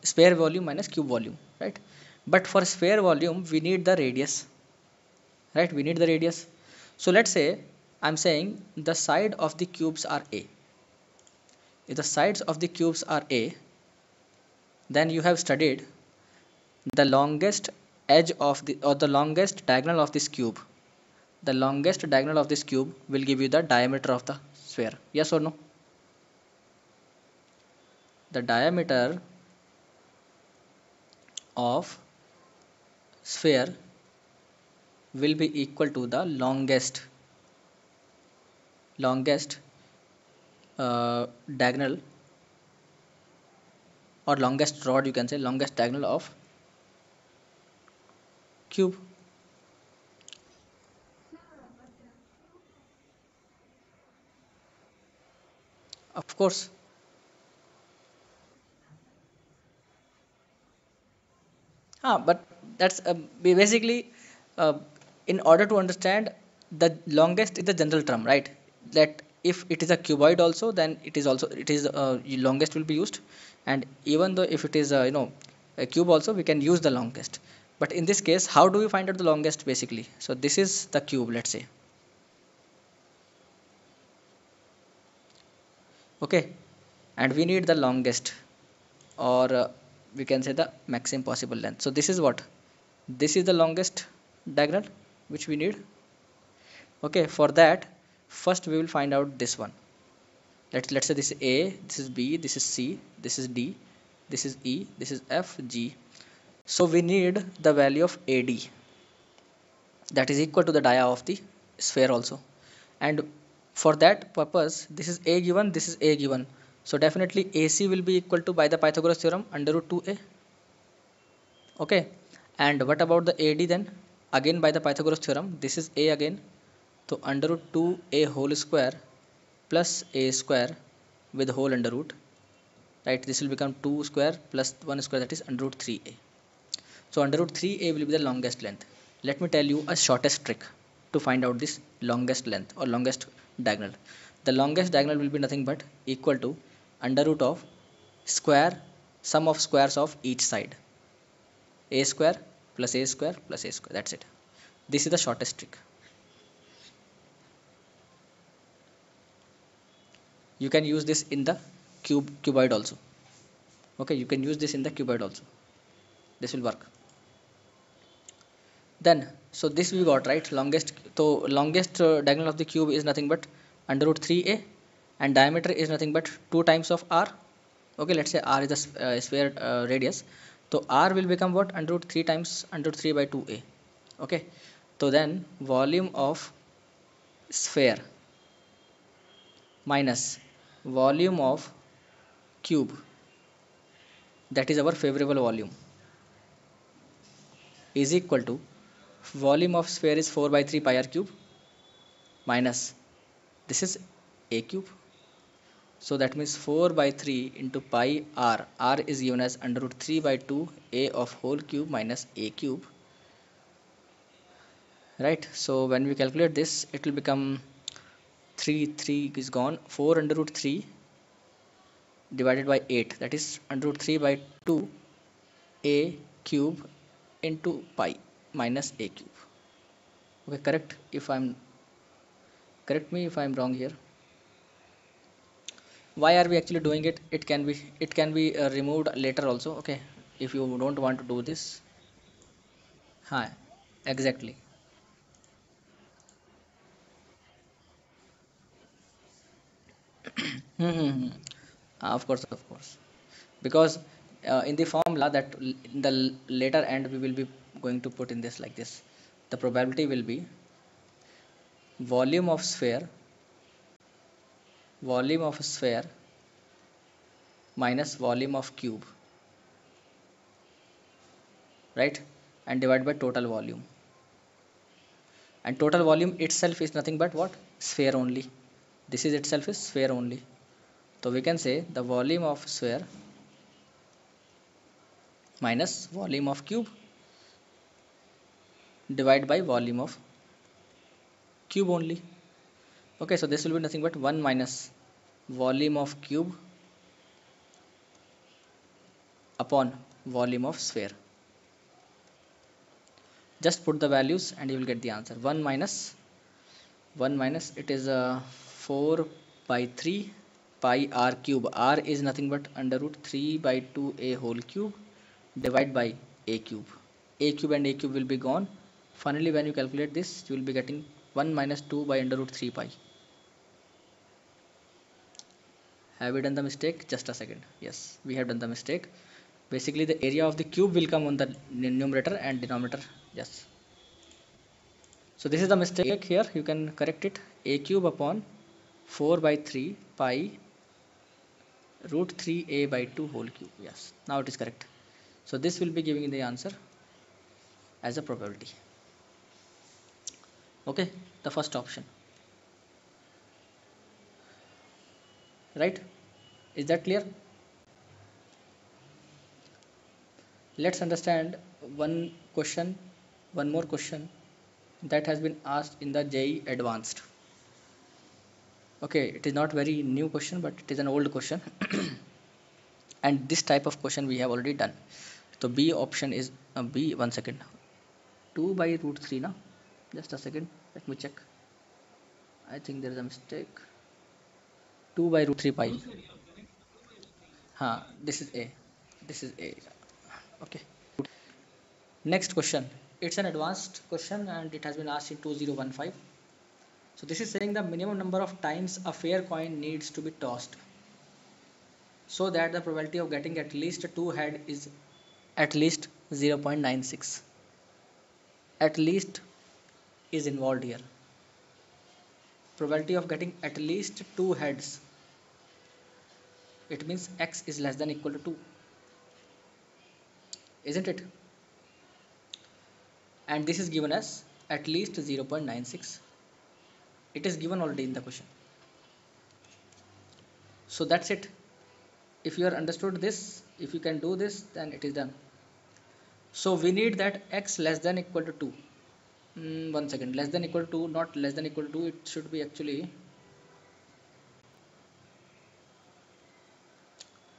sphere volume minus cube volume, right? But for sphere volume we need the radius, right? We need the radius. So let's say I'm saying the side of the cubes are a. If the sides of the cubes are a, then you have studied the longest edge of the, or the longest diagonal of this cube. The longest diagonal of this cube will give you the diameter of the sphere. Yes or no? The diameter of sphere will be equal to the longest diagonal, or longest rod, you can say longest diagonal of cube. Of course. But that's basically, uh, in order to understand, the longest is the general term, right? That if it is a cuboid also, then it is longest will be used, and even though if it is a cube also, we can use the longest. But in this case, how do we find out the longest basically? So this is the cube, let's say. Okay, and we need the longest, or we can say the maximum possible length. So this is what, this is the longest diagonal which we need. Okay, for that, first we will find out this one. Let's say this is a, this is b, this is c, this is d, this is e, this is f, g. So we need the value of ad, that is equal to the dia of the sphere also. And for that purpose, this is a given, this is a given, so definitely ac will be equal to, by the Pythagoras theorem, under root 2a. Okay, and what about the ad then? Again by the Pythagoras theorem, this is a again, so under root 2a whole square plus a square with whole under root, right? This will become 2 square plus 1 square, that is under root 3a. So under root 3a will be the longest length. Let me tell you a shortest trick to find out this longest length or longest diagonal. The longest diagonal will be nothing but equal to under root of square, sum of squares of each side, a square plus a square plus a square, that's it. This is the shortest trick. You can use this in the cuboid also. Okay, you can use this in the cuboid also, this will work. Then, so this we got, right? Longest, so longest diagonal of the cube is nothing but under root 3a, and diameter is nothing but 2 times of r. Okay, let's say r is the sphere radius, so r will become what? Under root 3 times under root 3 by 2a. Okay, so then volume of sphere minus volume of cube, that is our favorable volume, is equal to volume of sphere is 4 by 3 pi r cube minus this is a cube. So that means 4 by 3 into pi r. R is given as under root 3 by 2 a of whole cube minus a cube. Right. So when we calculate this, it will become 3 is gone. 4 under root 3 divided by 8. That is under root 3 by 2 a cube into pi minus a cube. Okay, correct me if I'm wrong here. Why are we actually doing it? It can be removed later also. Okay, if you don't want to do this. Hi, exactly. Of course, of course, because in the formula that in the later end we will be going to put in this like this. The probability will be volume of sphere, volume of sphere minus volume of cube, right? And divided by total volume. And total volume itself is nothing but what? Sphere only. This is itself is sphere only. So we can say the volume of sphere minus volume of cube divided by volume of cube only. Okay, so this will be nothing but 1 minus volume of cube upon volume of sphere. Just put the values and you will get the answer. 1 minus 1 minus it is 4 by 3 pi r cube. R is nothing but under root 3 by 2 a whole cube divided by a cube. A cube and a cube will be gone. Finally, when you calculate this, you will be getting 1 minus 2 by under root 3 pi. Have we done the mistake? Just a second. Yes, we have done the mistake. Basically, the area of the cube will come on the numerator and denominator. Yes. So this is the mistake here. You can correct it. A cube upon 4 by 3 pi root 3a by 2 whole cube. Yes. Now it is correct. So this will be giving the answer as a probability. Okay. The first option. Right? Is that clear? Let's understand one question, one more question that has been asked in the JEE Advanced. Okay, it is not very new question, but it is an old question. And this type of question we have already done. So B option is B. 1 second. 2 by root 3 na? Just a second. Let me check. I think there is a mistake. 2 by root 3 pi. This is A. This is A. Okay. Next question. It's an advanced question and it has been asked in 2015. So this is saying the minimum number of times a fair coin needs to be tossed so that the probability of getting at least two head is at least 0.96. At least is involved here. Probability of getting at least two heads. It means x is less than equal to 2. Isn't it? And this is given as at least 0.96. It is given already in the question. So that's it. If you are understood this, if you can do this, then it is done. So we need that x less than equal to 2. 1 second. Less than equal to 2, not less than equal to 2. It should be actually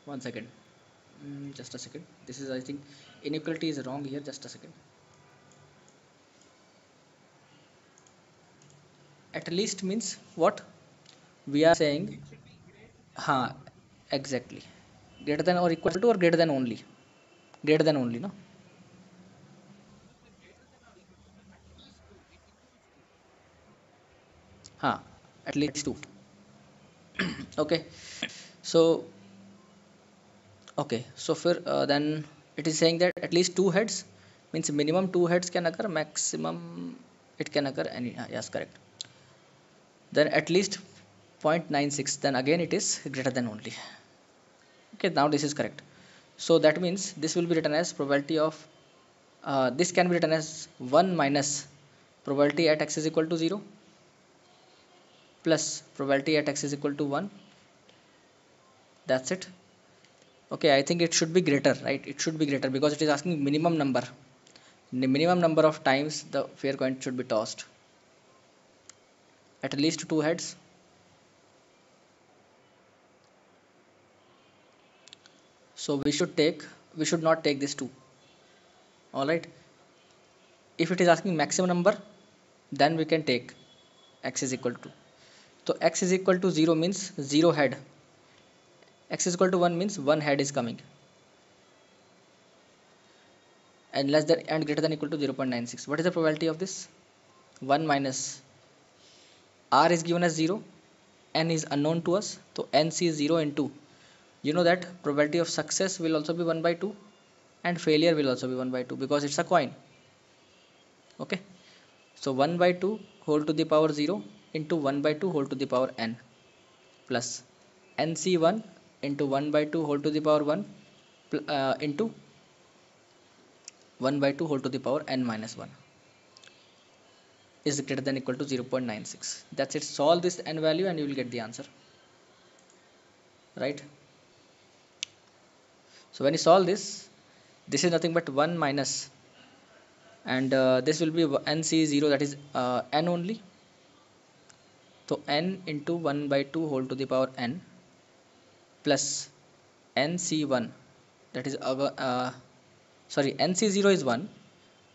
1 second. Just a second. This is, I think, inequality is wrong here. Just a second. At least means what? We are saying, exactly. Greater than or equal to or greater than only? Greater than only, no? At least 2. Okay. So, okay. So, for then it is saying that at least two heads means minimum two heads can occur, maximum it can occur any. Yes, correct. Then at least 0.96, then again it is greater than only. Okay, now this is correct. So that means this will be written as probability of this can be written as 1 minus probability at x is equal to 0 plus probability at x is equal to 1. That's it. Okay, I think it should be greater, right? It should be greater because it is asking minimum number. The minimum number of times the fair coin should be tossed. At least two heads. So we should not take this 2. Alright. If it is asking maximum number, then we can take x is equal to. So x is equal to 0 means 0 head. X is equal to 1 means 1 head is coming. And less than and greater than equal to 0.96. What is the probability of this? 1 minus r is given as 0, n is unknown to us, so nc is 0 into, you know that probability of success will also be 1 by 2 and failure will also be 1 by 2 because it's a coin. Okay, so 1 by 2 whole to the power 0 into 1 by 2 whole to the power n plus nc1 into 1 by 2 whole to the power 1 into 1 by 2 whole to the power n minus 1 is greater than equal to 0.96. That's it. Solve this n value and you will get the answer. Right? So when you solve this, this is nothing but 1 minus and this will be nc0, that is n only. So n into 1 by 2 whole to the power n plus nc1, that is nc0 is 1,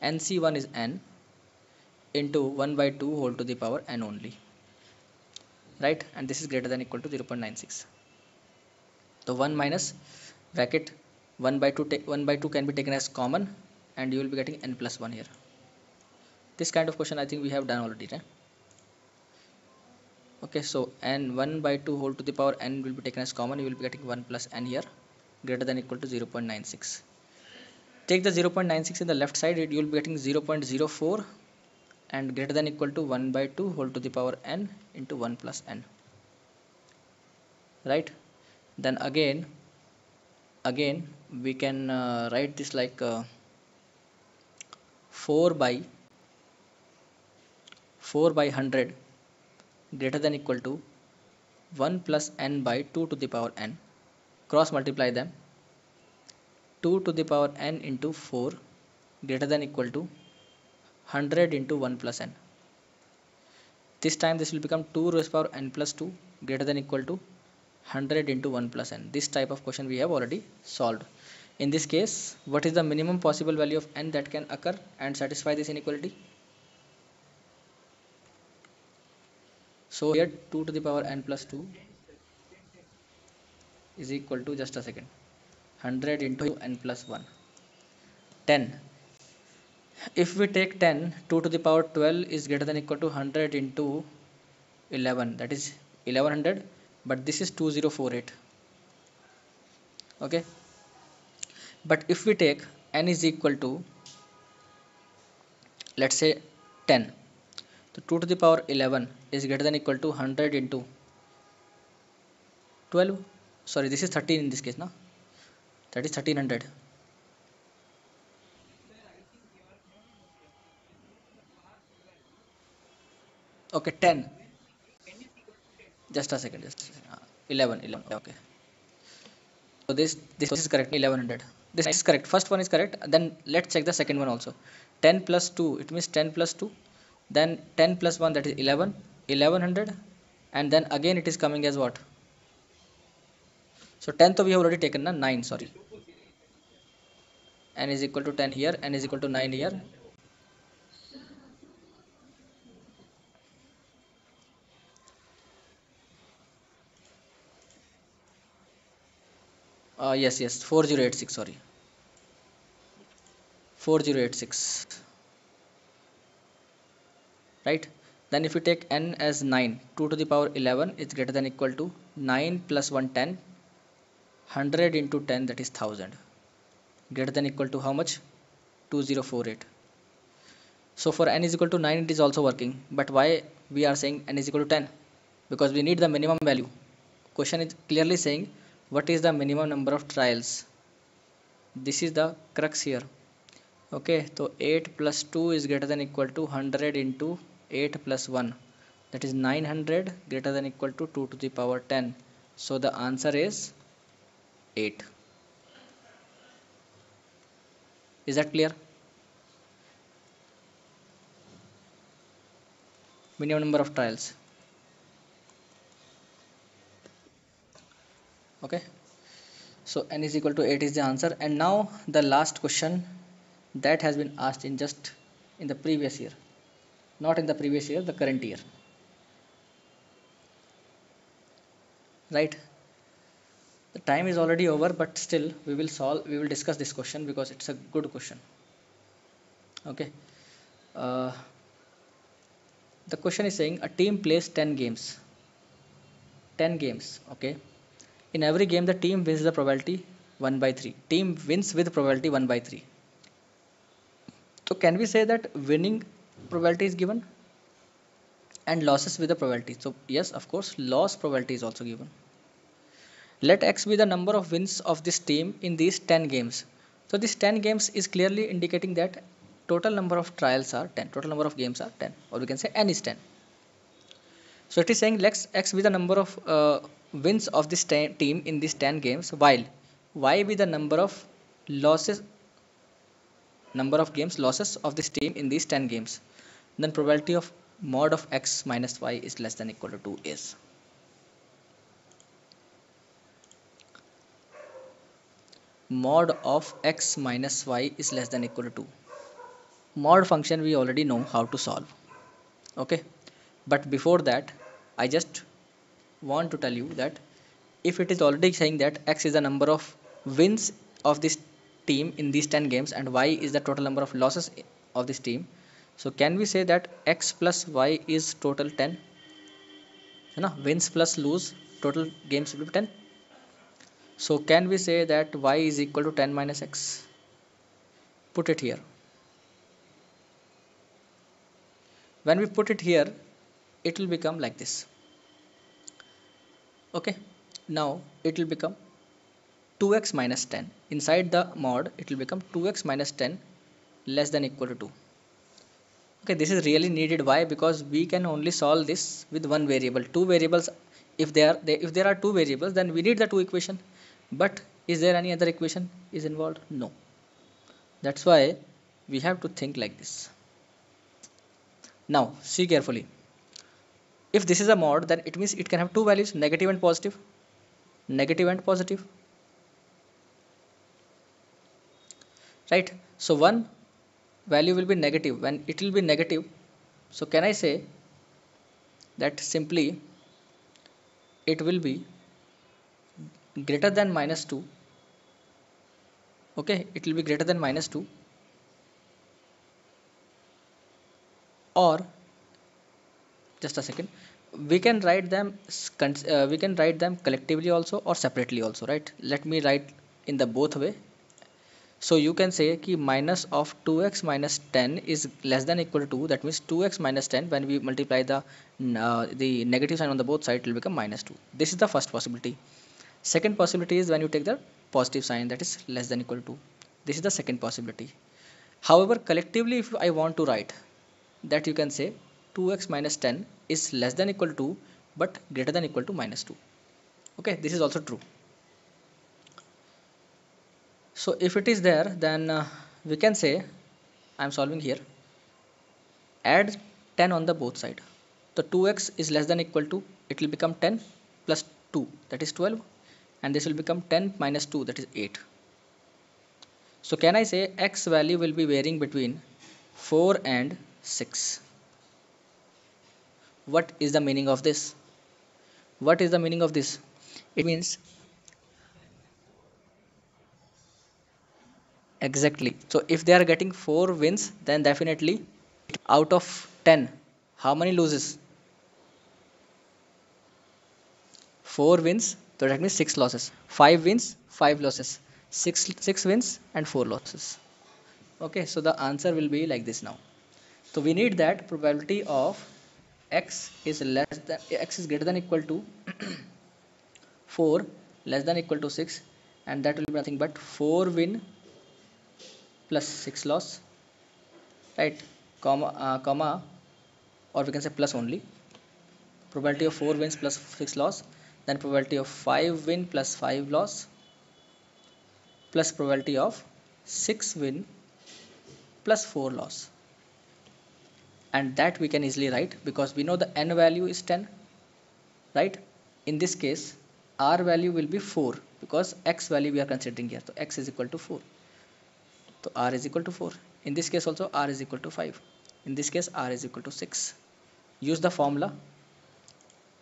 nc1 is n into 1 by 2 whole to the power n only, right? And this is greater than equal to 0.96. So 1 minus bracket 1 by 2 1 by 2 can be taken as common, and you will be getting n plus 1 here. This kind of question I think we have done already, right? Okay, so n 1 by 2 whole to the power n will be taken as common. You will be getting 1 plus n here, greater than equal to 0.96. Take the 0.96 in the left side, you will be getting 0.04 and greater than equal to 1 by 2 whole to the power n into 1 plus n, right? Then again we can write this like 4 by 100 greater than equal to 1 plus n by 2 to the power n. Cross multiply them. 2 to the power n into 4 greater than equal to 100 into 1 plus n. This time this will become 2 raised to power n plus 2 greater than equal to 100 into 1 plus n. This type of question we have already solved. In this case, what is the minimum possible value of n that can occur and satisfy this inequality? So here 2 to the power n plus 2 is equal to, just a second, 100 into n plus 1, 10. If we take 10, 2 to the power 12 is greater than equal to 100 into 11, that is 1100, but this is 2048. Okay, but if we take n is equal to, let's say, 10, so 2 to the power 11 is greater than equal to 100 into 12. Sorry, this is 13 in this case, now that is 1300. Okay, 10, just a second, 11, okay. So this is correct, 1100. This is correct. First one is correct. Then let's check the second one also. 10 plus 2, it means 10 plus 2. Then 10 plus 1, that is 11, 1100. And then again it is coming as what? So 10 we have already taken, na? 9, sorry. N is equal to 10 here, n is equal to 9 here. Yes, 4086, sorry. 4086. Right? Then if we take n as 9, 2 to the power 11 is greater than equal to 9 plus 1, 10. 100 into 10, that is 1000. Greater than equal to how much? 2048. So for n is equal to 9 it is also working, but why we are saying n is equal to 10? Because we need the minimum value. Question is clearly saying what is the minimum number of trials. This is the crux here. Okay, so 8 plus 2 is greater than equal to 100 into 8 plus 1, that is 900 greater than equal to 2 to the power 10. So the answer is 8. Is that clear? Minimum number of trials. Okay, so n is equal to 8 is the answer. And now the last question that has been asked in just in the previous year, not in the previous year, the current year, right? The time is already over, but still we will discuss this question because it's a good question. Okay, uh, the question is saying a team plays 10 games. 10 games. Okay, in every game the team wins the probability 1 by 3. Team wins with probability 1 by 3. So can we say that winning probability is given and losses with the probability? So yes, of course, loss probability is also given. Let x be the number of wins of this team in these 10 games. So this 10 games is clearly indicating that total number of trials are 10, total number of games are 10, or we can say n is 10. So it is saying let x be the number of wins of this team in these 10 games, while y be the number of games losses of this team in these 10 games. Then probability of mod of x minus y is less than equal to 2 is. Mod of x minus y is less than equal to 2. Mod function we already know how to solve. Okay, but before that I just want to tell you that if it is already saying that x is the number of wins of this team in these 10 games and y is the total number of losses of this team, so can we say that x plus y is total 10? You know, wins plus lose, total games will be 10. So can we say that y is equal to 10 minus x? Put it here. When we put it here, it will become like this. Okay, now it will become 2x minus 10. Inside the mod, it will become 2x minus 10 less than equal to 2. Okay, this is really needed. Why? Because we can only solve this with one variable. Two variables, if there are two variables, then we need the two equation. But is there any other equation is involved? No. That's why we have to think like this. Now see carefully. If this is a mod, then it means it can have two values, negative and positive. Negative and positive, right? So one value will be negative. When it will be negative, so can I say that simply it will be greater than minus 2? Okay, it will be greater than minus 2, or just a second, we can write them we can write them collectively also or separately also, right? Let me write in the both way. So you can say कि minus of 2x minus 10 is less than equal to 2. That means 2x minus 10, when we multiply the negative sign on the both sides, it will become minus 2. This is the first possibility. Second possibility is when you take the positive sign, that is less than equal to 2. This is the second possibility. However, collectively if I want to write, that you can say 2x minus 10 is less than equal to 2 but greater than equal to minus 2. Okay, this is also true. So if it is there, then we can say, I am solving here, add 10 on the both side. The 2x is less than equal to, it will become 10 plus 2, that is 12, and this will become 10 minus 2, that is 8. So can I say x value will be varying between 4 and 6? What is the meaning of this? What is the meaning of this? It means exactly. So if they are getting 4 wins, then definitely out of 10, how many loses? 4 wins, so that means 6 losses. 5 wins, 5 losses. 6 wins and 4 losses. Okay, so the answer will be like this now. So we need that probability of x is greater than equal to 4 less than equal to 6, and that will be nothing but 4 win plus 6 loss, right? Comma, or we can say plus only. Probability of 4 wins plus 6 loss, then probability of 5 win plus 5 loss, plus probability of 6 win plus 4 loss. And that we can easily write because we know the n value is 10, right? In this case, r value will be 4 because x value we are considering here. So x is equal to 4. So r is equal to 4. In this case also r is equal to 5. In this case r is equal to 6. Use the formula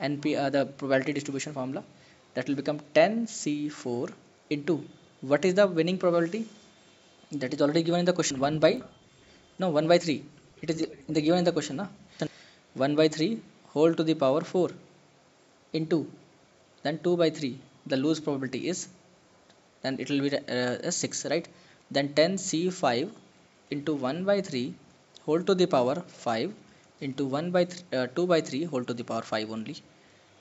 the probability distribution formula, that will become 10c4 into, what is the winning probability? That is already given in the question, 1 by, no, 1 by 3. It is in the given in the question, na? 1 by 3 whole to the power 4 into, then 2 by 3, the lose probability is, then it will be 6, right? Then 10c5 into 1 by 3 whole to the power 5 into 2 by 3 whole to the power 5 only.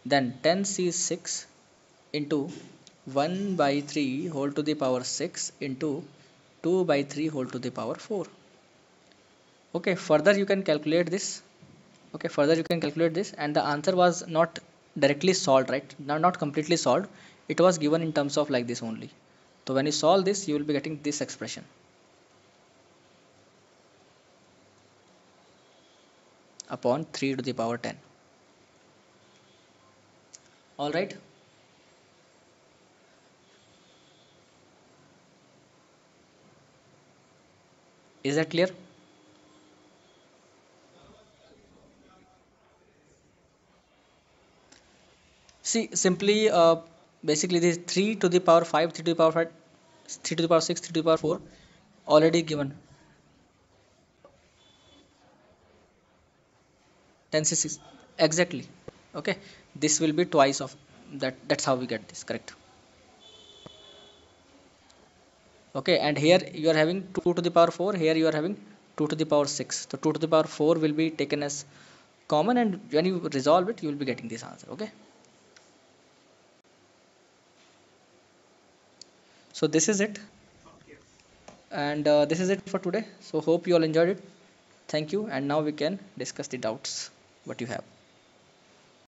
Then 10c6 into 1 by 3 whole to the power 6 into 2 by 3 whole to the power 4. Okay, further you can calculate this. Okay, further you can calculate this, and the answer was not directly solved, right? Now, not completely solved. It was given in terms of like this only. So when you solve this, you will be getting this expression upon 3 to the power 10. All right. Is that clear? See, simply, basically this 3 to the power 5, 3 to the power 5, 3 to the power 6, 3 to the power 4 already given. 10 6 exactly. Okay, this will be twice of that. That's how we get this correct. Okay, and here you are having 2 to the power 4, here you are having 2 to the power 6. So 2 to the power 4 will be taken as common, and when you resolve it you will be getting this answer. Okay, so this is it, and this is it for today. So hope you all enjoyed it. Thank you, and now we can discuss the doubts what you have.